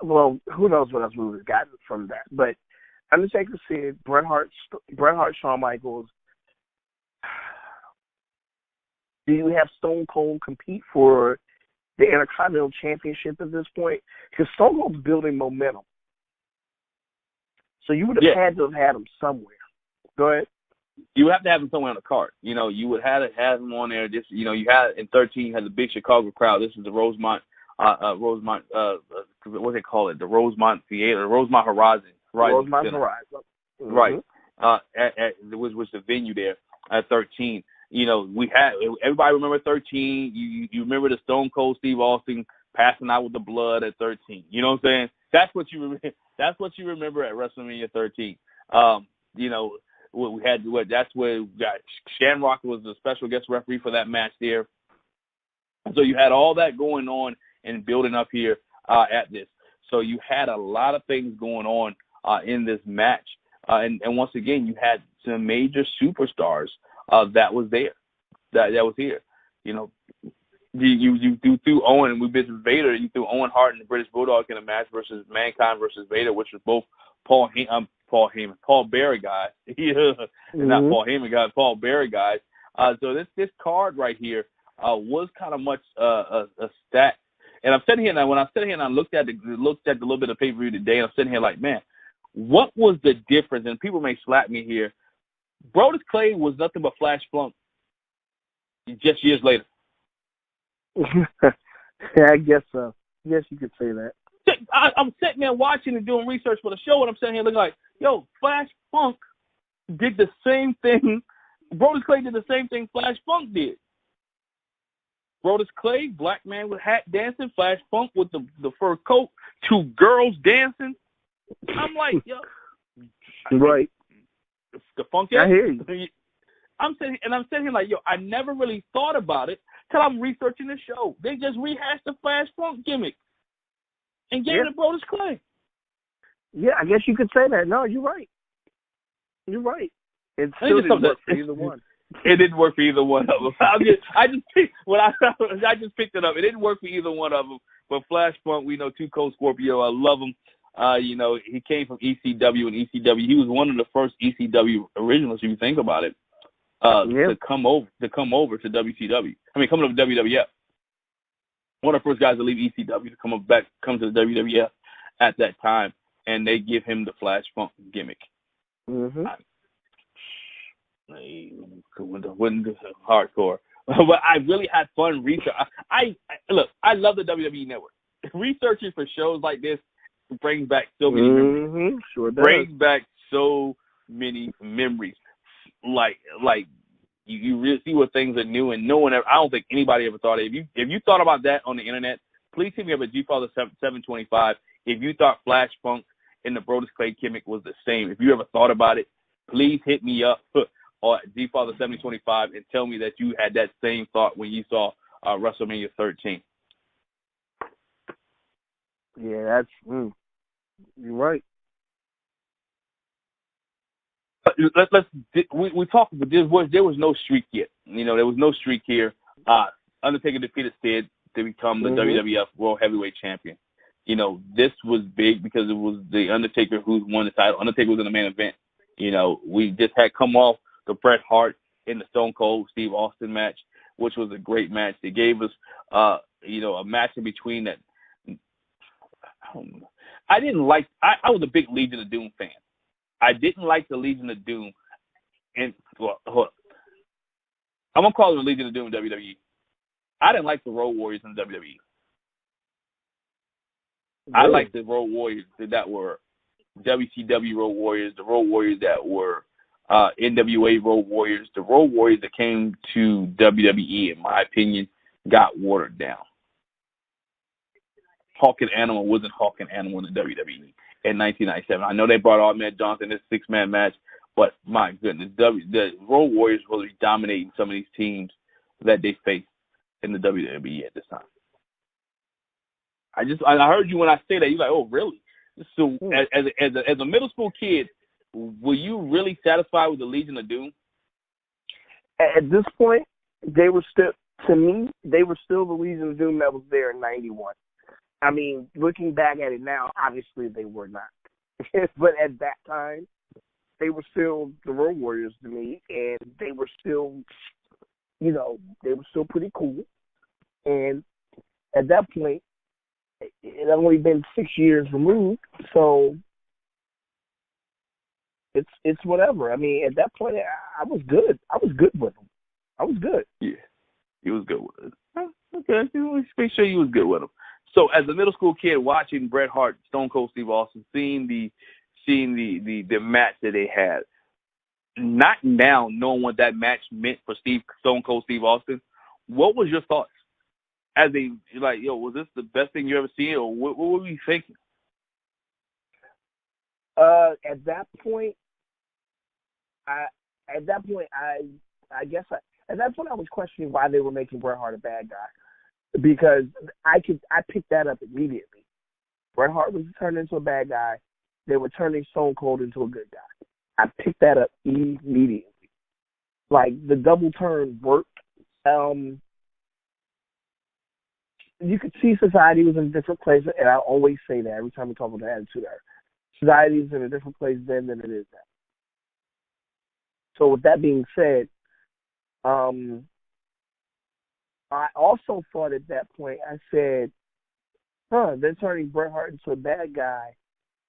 Speaker 3: well, who knows what else we would have gotten from that. But Undertaker said Bret Hart, Shawn Michaels. Do you have Stone Cold compete for the Intercontinental Championship at this point? Because Stone Cold's building momentum. So you would have had to have had him somewhere. Go ahead.
Speaker 2: You would have to have him somewhere on the card. You would have to have him on there. Just, you had in 13, you had the big Chicago crowd. This is the Rosemont, what they call it? The Rosemont Theater, Rosemont Horizon.
Speaker 3: Rosemont Horizon.
Speaker 2: Mm-hmm. Right. Which was the venue there at 13. We had, everybody remember 13. You remember the Stone Cold Steve Austin passing out with the blood at 13. You know what I'm saying? That's what you remember. That's what you remember at WrestleMania 13. We had that's where we got Shamrock was the special guest referee for that match there. So you had all that going on and building up here at this. So you had a lot of things going on in this match. And once again, you had some major superstars that was there, that was here. You threw Owen, and we visited Vader. You threw Owen Hart and the British Bulldog in a match versus Mankind versus Vader, which was both Paul Bearer guys.
Speaker 3: Mm-hmm.
Speaker 2: Not Paul Heyman guys, Paul Bearer guys. So this card right here was kind of much a stack. And I'm sitting here now. When I'm sitting here and I looked at the little bit of pay-per-view today, and I'm sitting here like, man, what was the difference? And people may slap me here. Brodus Clay was nothing but Flash Funk just years later.
Speaker 3: Yeah, I guess so. Yes, you could say that.
Speaker 2: I'm sitting there watching and doing research for the show, and I'm sitting here looking like, yo, Flash Funk did the same thing. Brodus Clay did the same thing Flash Funk did. Brodus Clay, black man with hat dancing, Flash Funk with the fur coat, two girls dancing. I'm like, yo.
Speaker 3: Right.
Speaker 2: The funk.
Speaker 3: I hear you.
Speaker 2: I'm sitting here like, yo, I never really thought about it till I'm researching the show. They just rehashed the Flash Funk gimmick and gave it to Brodus Clay.
Speaker 3: Yeah, I guess you could say that. No, you're right. You're right. It still didn't work for either one.
Speaker 2: It didn't work for either one of them. I just picked it up. It didn't work for either one of them. But Flash Funk, we know, Two Cold Scorpio. I love him. He came from ECW, and ECW. He was one of the first ECW originals, if you think about it, to come over to WCW. I mean, coming over to WWF. One of the first guys to leave ECW to come to the WWF at that time, and they give him the Flash Funk gimmick.
Speaker 3: Mm-hmm.
Speaker 2: Wasn't hardcore, but I really had fun researching. I love the WWE Network. Researching for shows like this brings back so many memories.
Speaker 3: Sure does.
Speaker 2: Brings back so many memories. Like you really see what things are new, and no one ever. I don't think anybody ever thought it. If you thought about that on the internet, please hit me up at GFather725. If you thought Flash Funk and the Brodus Clay gimmick was the same, if you ever thought about it, please hit me up or GFather725 and tell me that you had that same thought when you saw WrestleMania 13.
Speaker 3: Yeah, that's you're right.
Speaker 2: We talked, but there was no streak yet. There was no streak here. Undertaker defeated Sid to become the WWF World Heavyweight Champion. This was big because it was the Undertaker who won the title. Undertaker was in the main event. We just had come off the Bret Hart in the Stone Cold Steve Austin match, which was a great match. They gave us, a match in between that. I didn't like. I was a big Legion of Doom fan. I didn't like the Legion of Doom, and I'm gonna call it the Legion of Doom in WWE. I didn't like the Road Warriors in WWE. Really? I liked the Road Warriors that were WCW Road Warriors, the Road Warriors that were NWA Road Warriors, the Road Warriors that came to WWE, in my opinion, got watered down. Hawk and Animal wasn't Hawk and Animal in the WWE in 1997. I know they brought Ahmed Johnson in this 6-man match, but my goodness, the Road Warriors were really dominating some of these teams that they faced in the WWE at this time. I heard you when I say that, you're like, oh, really? So as a middle school kid, were you really satisfied with the Legion of Doom?
Speaker 3: At this point, they were still, to me, they were still the Legion of Doom that was there in 91. I mean, looking back at it now, obviously they were not. But at that time, they were still the Road Warriors to me, and they were still, they were still pretty cool. And at that point, it had only been 6 years removed, so it's whatever. I mean, at that point, I was good. I was good with them. I was good.
Speaker 2: Yeah, he was good with it. Okay, let's make sure you was good with him. So, as a middle school kid, watching Bret Hart, Stone Cold Steve Austin, seeing the match that they had, not now knowing what that match meant for Stone Cold Steve Austin, what was your thoughts? As was this the best thing you ever seen, or what were you thinking?
Speaker 3: At that point, I was questioning why they were making Bret Hart a bad guy, because I picked that up immediately. Bret Hart was turned into a bad guy. They were turning Stone Cold into a good guy. I picked that up immediately. Like, the double turn worked. You could see society was in a different place, and I always say that every time we talk about the Attitude Era. Society is in a different place then than it is now. So with that being said, I also thought at that point, I said, they're turning Bret Hart into a bad guy.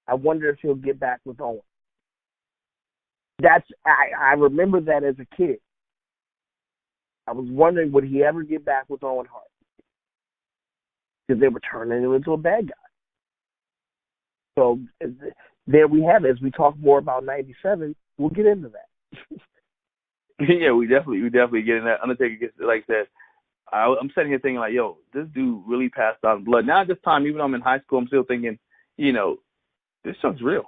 Speaker 3: I wonder if he'll get back with Owen. I remember that as a kid. I was wondering, would he ever get back with Owen Hart? Because they were turning him into a bad guy. So there we have it. As we talk more about 97, we'll get into that.
Speaker 2: Yeah, we definitely get in that. Undertaker gets, like I said, I'm sitting here thinking, like, yo, this dude really passed on blood. Now at this time, even though I'm in high school, I'm still thinking, this stuff's real.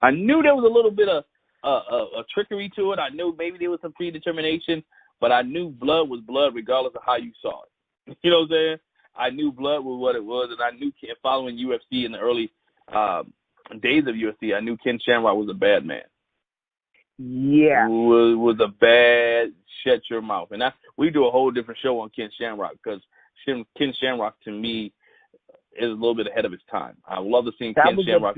Speaker 2: I knew there was a little bit of a trickery to it. I knew maybe there was some predetermination, but I knew blood was blood regardless of how you saw it. You know what I'm saying? I knew blood was what it was, and I knew, following UFC in the early days of UFC, I knew Ken Shamrock was a bad man.
Speaker 3: Yeah.
Speaker 2: Was a bad shut your mouth. And we do a whole different show on Ken Shamrock, because Ken Shamrock, to me, is a little bit ahead of his time. I would love to see Ken Shamrock.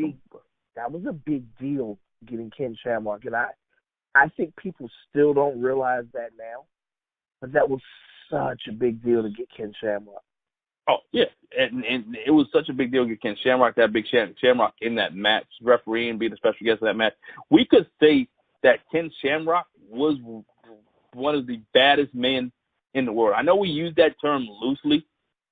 Speaker 3: That was a big deal, getting Ken Shamrock. And I think people still don't realize that now, but that was such a big deal to get Ken Shamrock.
Speaker 2: Oh, yeah. And it was such a big deal to get Ken Shamrock, that big Shamrock in that match, refereeing, being a special guest in that match. We could say that Ken Shamrock was one of the baddest men in the world. I know we use that term loosely.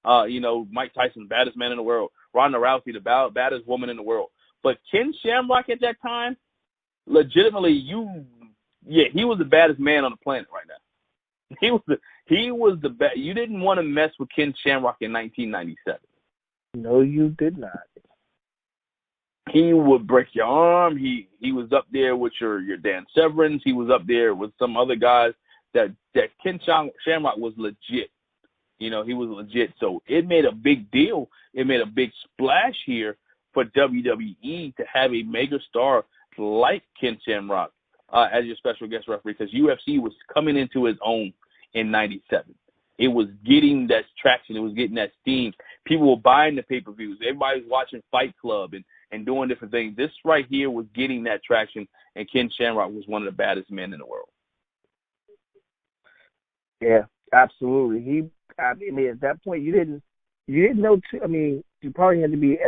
Speaker 2: Mike Tyson, baddest man in the world. Ronda Rousey, the baddest woman in the world. But Ken Shamrock at that time, legitimately, he was the baddest man on the planet right now. He was the best. You didn't want to mess with Ken Shamrock in 1997.
Speaker 3: No, you did not.
Speaker 2: He would break your arm. He was up there with your Dan Severins. He was up there with some other guys that Ken Shamrock was legit. He was legit. So it made a big deal. It made a big splash here for WWE to have a mega star like Ken Shamrock as your special guest referee, because UFC was coming into its own in 97. It was getting that traction. It was getting that steam. People were buying the pay-per-views. Everybody was watching Fight Club and doing different things. This right here was getting that traction, and Ken Shamrock was one of the baddest men in the world.
Speaker 3: Yeah, absolutely. At that point, you didn't know. You probably had to be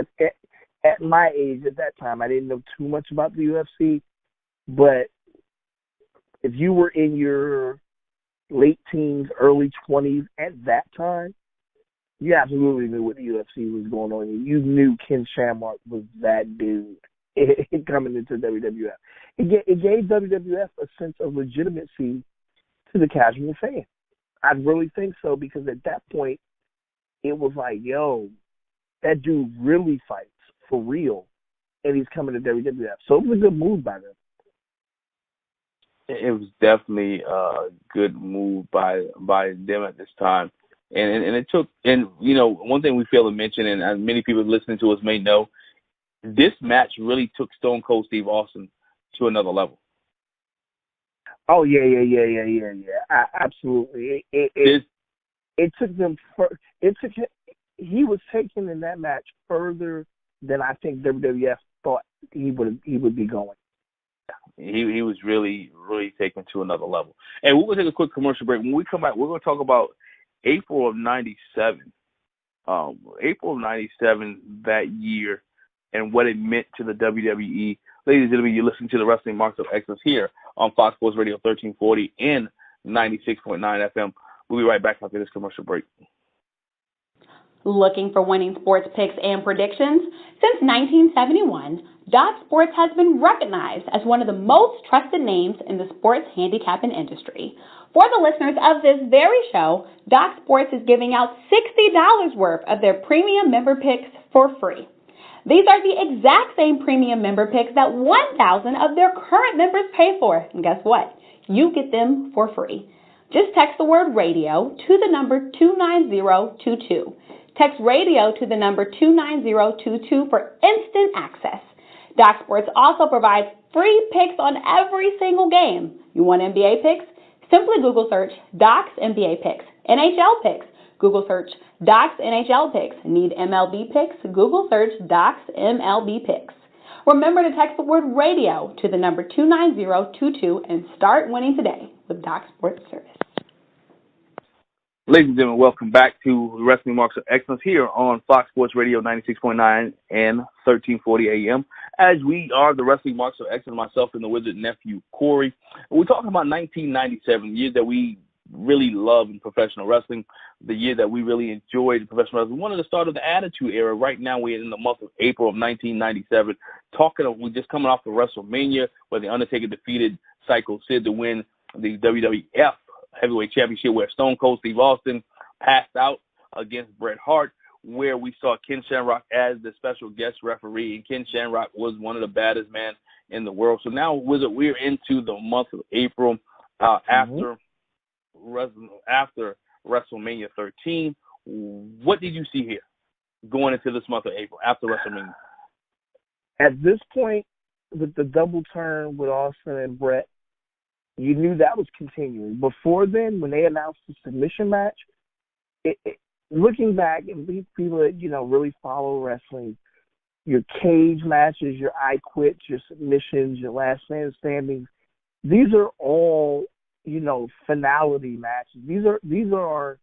Speaker 3: at my age at that time. I didn't know too much about the UFC, but if you were in your late teens, early 20s at that time, you absolutely knew what the UFC was going on. You knew Ken Shamrock was that dude coming into WWF. It gave WWF a sense of legitimacy to the casual fan. I really think so, because at that point, it was like, yo, that dude really fights for real, and he's coming to WWF. So it was a good move by them.
Speaker 2: It was definitely a good move by them at this time. And it took, and one thing we fail to mention, and many people listening to us may know, this match really took Stone Cold Steve Austin to another level.
Speaker 3: Oh yeah. Absolutely. It took them. He was taken in that match further than I think WWF thought he would be going.
Speaker 2: He was really taken to another level. And we're going to take a quick commercial break. When we come back, we're going to talk about April of '97. April of '97, that year, and what it meant to the WWE. Ladies and gentlemen, you're listening to the Wrestling Marks of Excellence here on Fox Sports Radio 1340 and 96.9 FM. We'll be right back after this commercial break.
Speaker 4: Looking for winning sports picks and predictions? Since 1971, Dot Sports has been recognized as one of the most trusted names in the sports handicapping industry. For the listeners of this very show, Dot Sports is giving out $60 worth of their premium member picks for free. These are the exact same premium member picks that 1,000 of their current members pay for. And guess what? You get them for free. Just text the word radio to the number 29022. Text radio to the number 29022 for instant access. Doc Sports also provides free picks on every single game. You want NBA picks? Simply Google search Doc's NBA picks. NHL picks? Google search Doc's NHL picks. Need MLB picks? Google search Doc's MLB picks. Remember to text the word radio to the number 29022 and start winning today with Doc Sports Service.
Speaker 2: Ladies and gentlemen, welcome back to Wrestling Marks of Excellence here on Fox Sports Radio 96.9 and 1340 AM. As we are the Wrestling Marks of Excellence, myself and the Wizard nephew, Corey. We're talking about 1997, the year that we really love in professional wrestling, the year that we really enjoyed professional wrestling. We wanted to start of the Attitude Era. Right now we're in the month of April of 1997. We're just coming off of WrestleMania where The Undertaker defeated Psycho Sid to win the WWF Heavyweight Championship, where Stone Cold Steve Austin passed out against Bret Hart, where we saw Ken Shamrock as the special guest referee, and Ken Shamrock was one of the baddest men in the world. So now, Wizard, we're into the month of April after WrestleMania 13. What did you see here going into this month of April after WrestleMania?
Speaker 3: At this point, with the double turn with Austin and Bret, you knew that was continuing. Before then, when they announced the submission match, looking back, and people that, really follow wrestling, your cage matches, your I Quit, your submissions, your last man standing, these are all, finality matches. These are our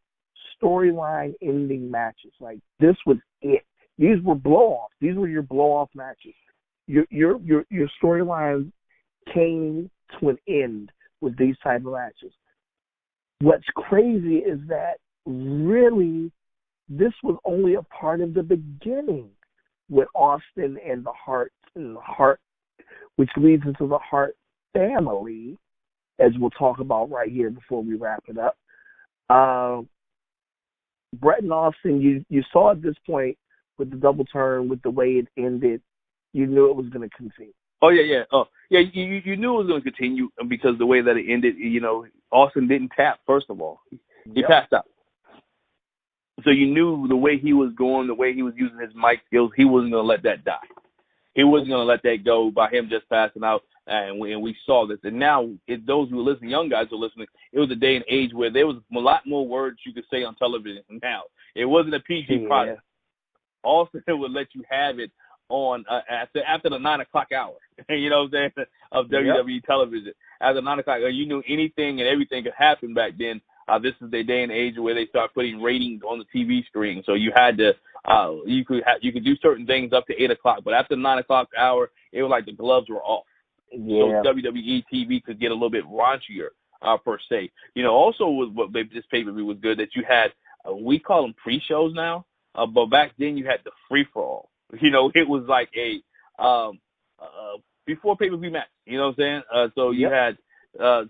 Speaker 3: storyline ending matches. Like, this was it. These were blow-offs. These were your blow-off matches. Your storyline came to an end with these type of matches. What's crazy is that really this was only a part of the beginning with Austin and the Hart, which leads into the Hart family, as we'll talk about right here before we wrap it up. Bret and Austin, you saw at this point with the double turn, with the way it ended, you knew it was going to continue.
Speaker 2: Oh, yeah. Oh, yeah, you knew it was going to continue because the way that it ended, Austin didn't tap, first of all. He passed out. So you knew the way he was going, the way he was using his mic skills, he wasn't going to let that die. He wasn't going to let that go by him just passing out, and we saw this. And now, those who are listening, young guys who are listening, it was a day and age where there was a lot more words you could say on television now. It wasn't a PG product. Austin would let you have it on after the 9 o'clock hour, you know what I'm saying, of WWE television. After 9 o'clock, you knew anything and everything could happen back then. This is the day and age where they start putting ratings on the TV screen. So you had to, you could do certain things up to 8 o'clock, but after the 9 o'clock hour, it was like the gloves were off. Yeah. So WWE TV could get a little bit raunchier, per se. Also what this pay-per-view was good that you had, we call them pre-shows now, but back then you had the free-for-all. It was like a before pay-per-view match. You know what I'm saying? So you had,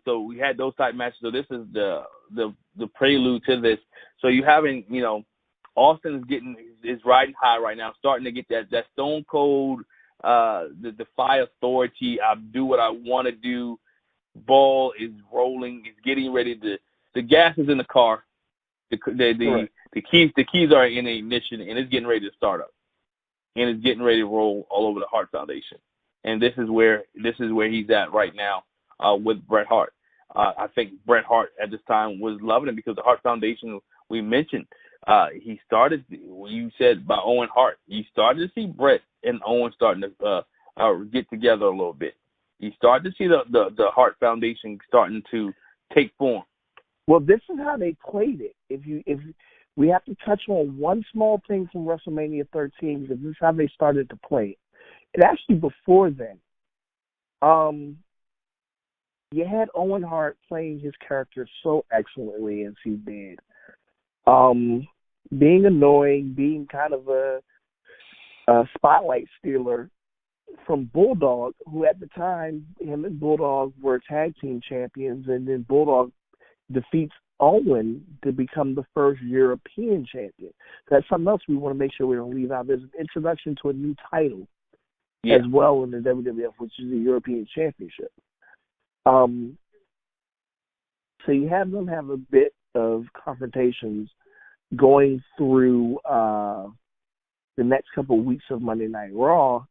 Speaker 2: so we had those type matches. So this is the prelude to this. So you having, Austin is riding high right now, starting to get that Stone Cold, the Defy Authority. I do what I want to do. Ball is rolling. It's getting ready to. The gas is in the car. The keys are in the ignition, and it's getting ready to start up. And it's getting ready to roll all over the Hart Foundation. And this is where he's at right now with Bret Hart. I think Bret Hart at this time was loving it because the Hart Foundation, we mentioned, he started, you said by Owen Hart, you started to see Bret and Owen starting to get together a little bit. You started to see the Hart Foundation starting to take form.
Speaker 3: Well, this is how they played it. If we have to touch on one small thing from WrestleMania 13, because this is how they started to play it. And actually before then, you had Owen Hart playing his character so excellently as he did. Being annoying, being kind of a spotlight stealer from Bulldog, who at the time, him and Bulldog were tag team champions, and then Bulldog defeats Owen to become the first European champion. That's something else we want to make sure we don't leave out. There's an introduction to a new title as well in the WWF, which is the European Championship. So you have them have a bit of confrontations going through the next couple of weeks of Monday Night Raw,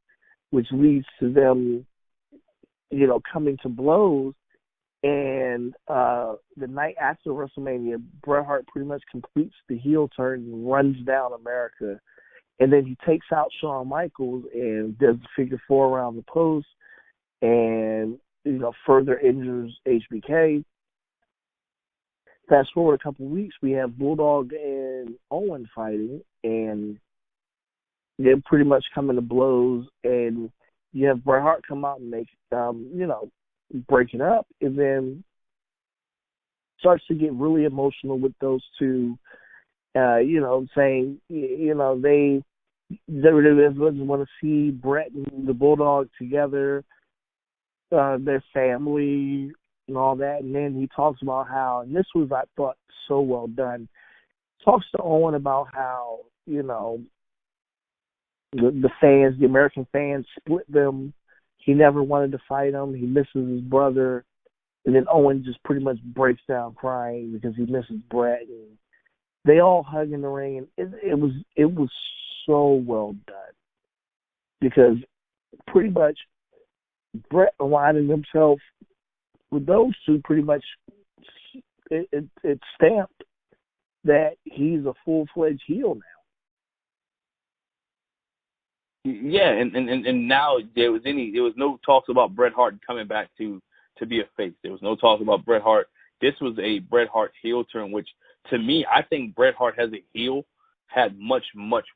Speaker 3: which leads to them, coming to blows. And the night after WrestleMania, Bret Hart pretty much completes the heel turn and runs down America. And then he takes out Shawn Michaels and does the figure four around the post and, further injures HBK. Fast forward a couple of weeks, we have Bulldog and Owen fighting, and they're pretty much coming to blows. And you have Bret Hart come out and make, breaking up, and then starts to get really emotional with those two, saying, they doesn't want to see Bret and the Bulldog together, their family and all that. And then he talks about how, and this was, I thought, so well done, talks to Owen about how, the fans, the American fans split them. He never wanted to fight him. He misses his brother. And then Owen just pretty much breaks down crying because he misses Bret. And they all hug in the ring. And it was so well done. Because pretty much Bret aligning himself with those two, pretty much it stamped that he's a full-fledged heel now.
Speaker 2: Yeah, and now there was no talks about Bret Hart coming back to be a face. There was no talk about Bret Hart. This was a Bret Hart heel turn, which to me, I think Bret Hart as a heel had much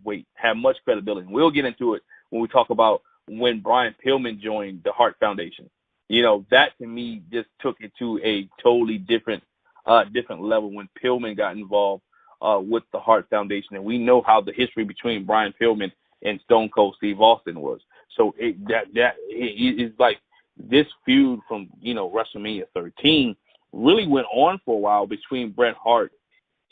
Speaker 2: weight, had much credibility. We'll get into it when we talk about when Brian Pillman joined the Hart Foundation. That to me just took it to a totally different level when Pillman got involved with the Hart Foundation, and we know how the history between Brian Pillman and Stone Cold Steve Austin was. So it's like this feud from, WrestleMania 13 really went on for a while between Bret Hart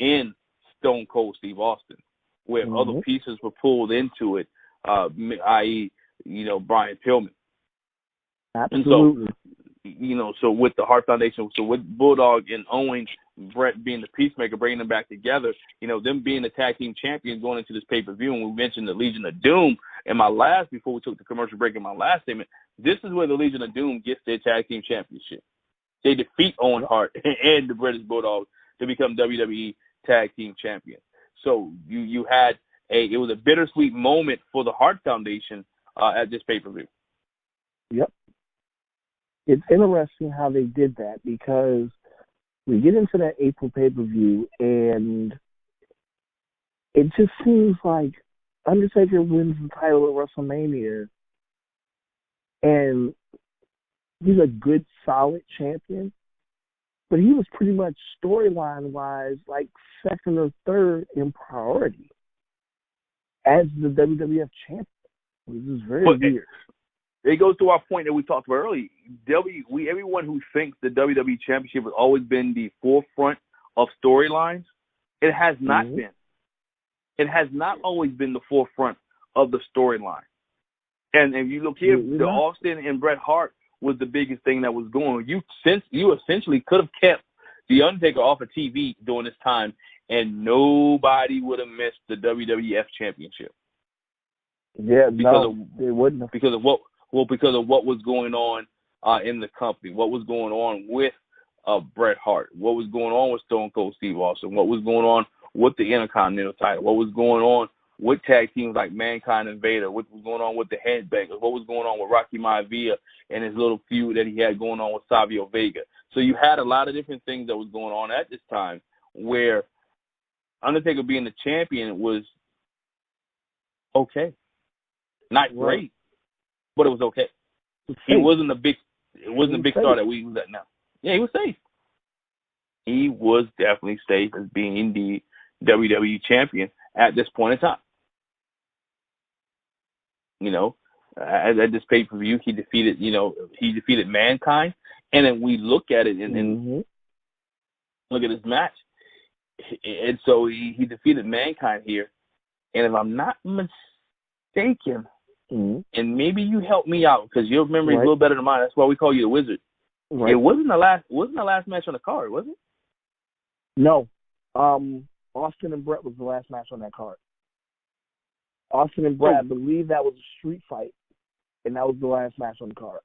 Speaker 2: and Stone Cold Steve Austin, where other pieces were pulled into it, i.e., Brian Pillman.
Speaker 3: Absolutely.
Speaker 2: And so, so with the Hart Foundation, so with Bulldog and Owen, Bret being the peacemaker, bringing them back together, them being the tag team champions going into this pay-per-view, and we mentioned the Legion of Doom before we took the commercial break in my last statement, this is where the Legion of Doom gets their tag team championship. They defeat Owen Hart and the British Bulldogs to become WWE tag team champions. So you had it was a bittersweet moment for the Hart Foundation at this pay-per-view.
Speaker 3: Yep. It's interesting how they did that, because we get into that April pay-per-view, and it just seems like Undertaker wins the title at WrestleMania, and he's a good, solid champion, but he was pretty much storyline-wise like second or third in priority as the WWF champion. Which is very weird.
Speaker 2: It goes to our point that we talked about earlier. Everyone who thinks the WWE Championship has always been the forefront of storylines, it has not been. It has not always been the forefront of the storyline. And if you look here, the Austin and Bret Hart was the biggest thing that was going on. You essentially could have kept The Undertaker off of TV during this time, and nobody would have missed the WWF Championship.
Speaker 3: Yeah, they wouldn't have.
Speaker 2: Because of what was going on in the company, what was going on with of Bret Hart, what was going on with Stone Cold Steve Austin, what was going on with the Intercontinental title, what was going on with tag teams like Mankind and Vader, what was going on with the Headbangers, what was going on with Rocky Maivia and his little feud that he had going on with Savio Vega. So you had a lot of different things that was going on at this time where Undertaker being the champion was okay. Not great, but it was okay. He wasn't a big star that we was at now. Yeah, he was safe. He was definitely safe as being the WWE champion at this point in time. You know, at this pay-per-view, he defeated Mankind, and then we look at it and look at his match, and so he defeated Mankind here, and if I'm not mistaken, and maybe you help me out because your memory is a little better than mine. That's why we call you the Wizard. Right. It wasn't the last match on the card, was it?
Speaker 3: No. Austin and Bret was the last match on that card. Austin and Bret, I believe that was a street fight, and that was the last match on the card.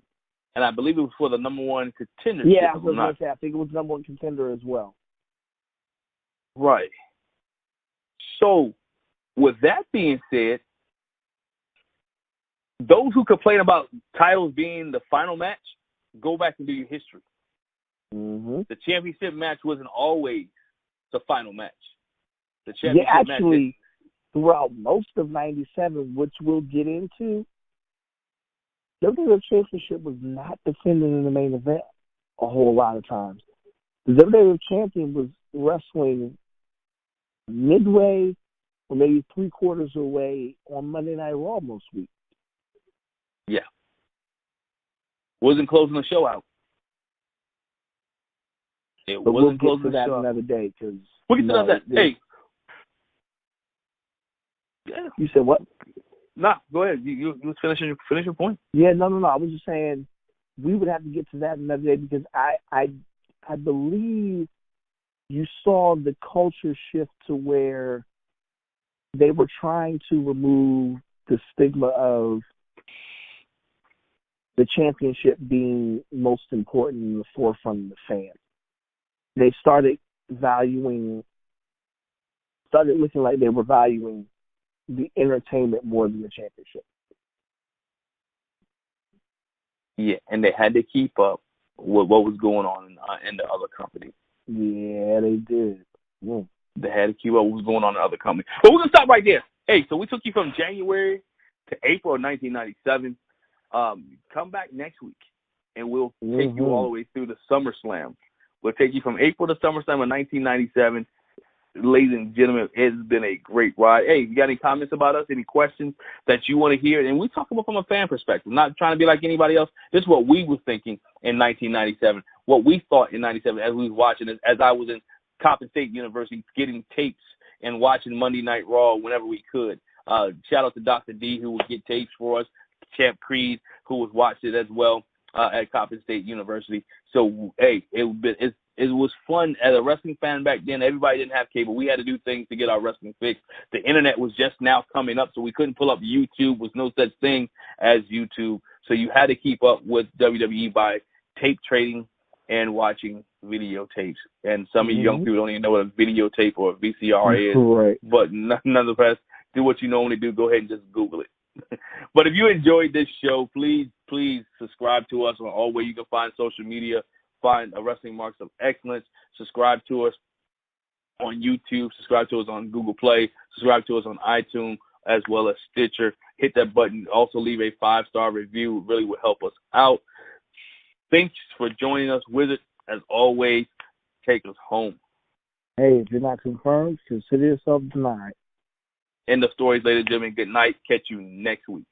Speaker 2: And I believe it was for the number one contender.
Speaker 3: Yeah, I think it was number one contender as well.
Speaker 2: Right. So, with that being said, those who complain about titles being the final match, go back and do your history. The championship match wasn't always the final match. The championship match throughout most of '97, which we'll get into, the WWF Championship was not defended in the main event a whole lot of times. The WWF Champion was wrestling midway or maybe 3/4 away on Monday Night Raw most weeks. Yeah. Wasn't closing the show out. It
Speaker 3: but
Speaker 2: wasn't
Speaker 3: we'll
Speaker 2: closing
Speaker 3: get to
Speaker 2: the show
Speaker 3: that another day.
Speaker 2: We'll get to that. Hey.
Speaker 3: Yeah. You said what?
Speaker 2: Nah, go ahead. You finish your point.
Speaker 3: Yeah, no. I was just saying we would have to get to that another day because I believe you saw the culture shift to where they were trying to remove the stigma of the championship being most important in the forefront of the fan. They started looking like they were valuing the entertainment more than the championship.
Speaker 2: Yeah, and they had to keep up with what was going on in the other company.
Speaker 3: Yeah, they did. Yeah.
Speaker 2: They had to keep up with what was going on in the other company. But we're going to stop right there. Hey, so we took you from January to April of 1997. Come back next week, and we'll take you all the way through the SummerSlam. We'll take you from April to SummerSlam of 1997. Ladies and gentlemen, it's been a great ride. Hey, you got any comments about us, any questions that you want to hear? And we talk about from a fan perspective, not trying to be like anybody else. This is what we were thinking in 1997, what we thought in 97 as we was watching it, as I was in Coppin State University getting tapes and watching Monday Night Raw whenever we could. Shout out to Dr. D, who would get tapes for us, Champ Creed, who was watching it as well at Coppin State University. So, hey, it was fun as a wrestling fan back then. Everybody didn't have cable. We had to do things to get our wrestling fixed. The internet was just now coming up, so we couldn't pull up YouTube. There was no such thing as YouTube. So you had to keep up with WWE by tape trading and watching videotapes. And some of you young people don't even know what a videotape or a VCR is.
Speaker 3: Right.
Speaker 2: But nonetheless, do what you normally do. Go ahead and just Google it. But if you enjoyed this show, please subscribe to us on all where you can find social media. Find a Wrestling Marks of Excellence. Subscribe to us on YouTube. Subscribe to us on Google Play. Subscribe to us on iTunes as well as Stitcher. Hit that button. Also leave a 5-star review. It really will help us out. Thanks for joining us, Wizard. As always, take us home.
Speaker 3: Hey, if you're not confirmed, consider yourself denied.
Speaker 2: End of stories, ladies and gentlemen. Good night. Catch you next week.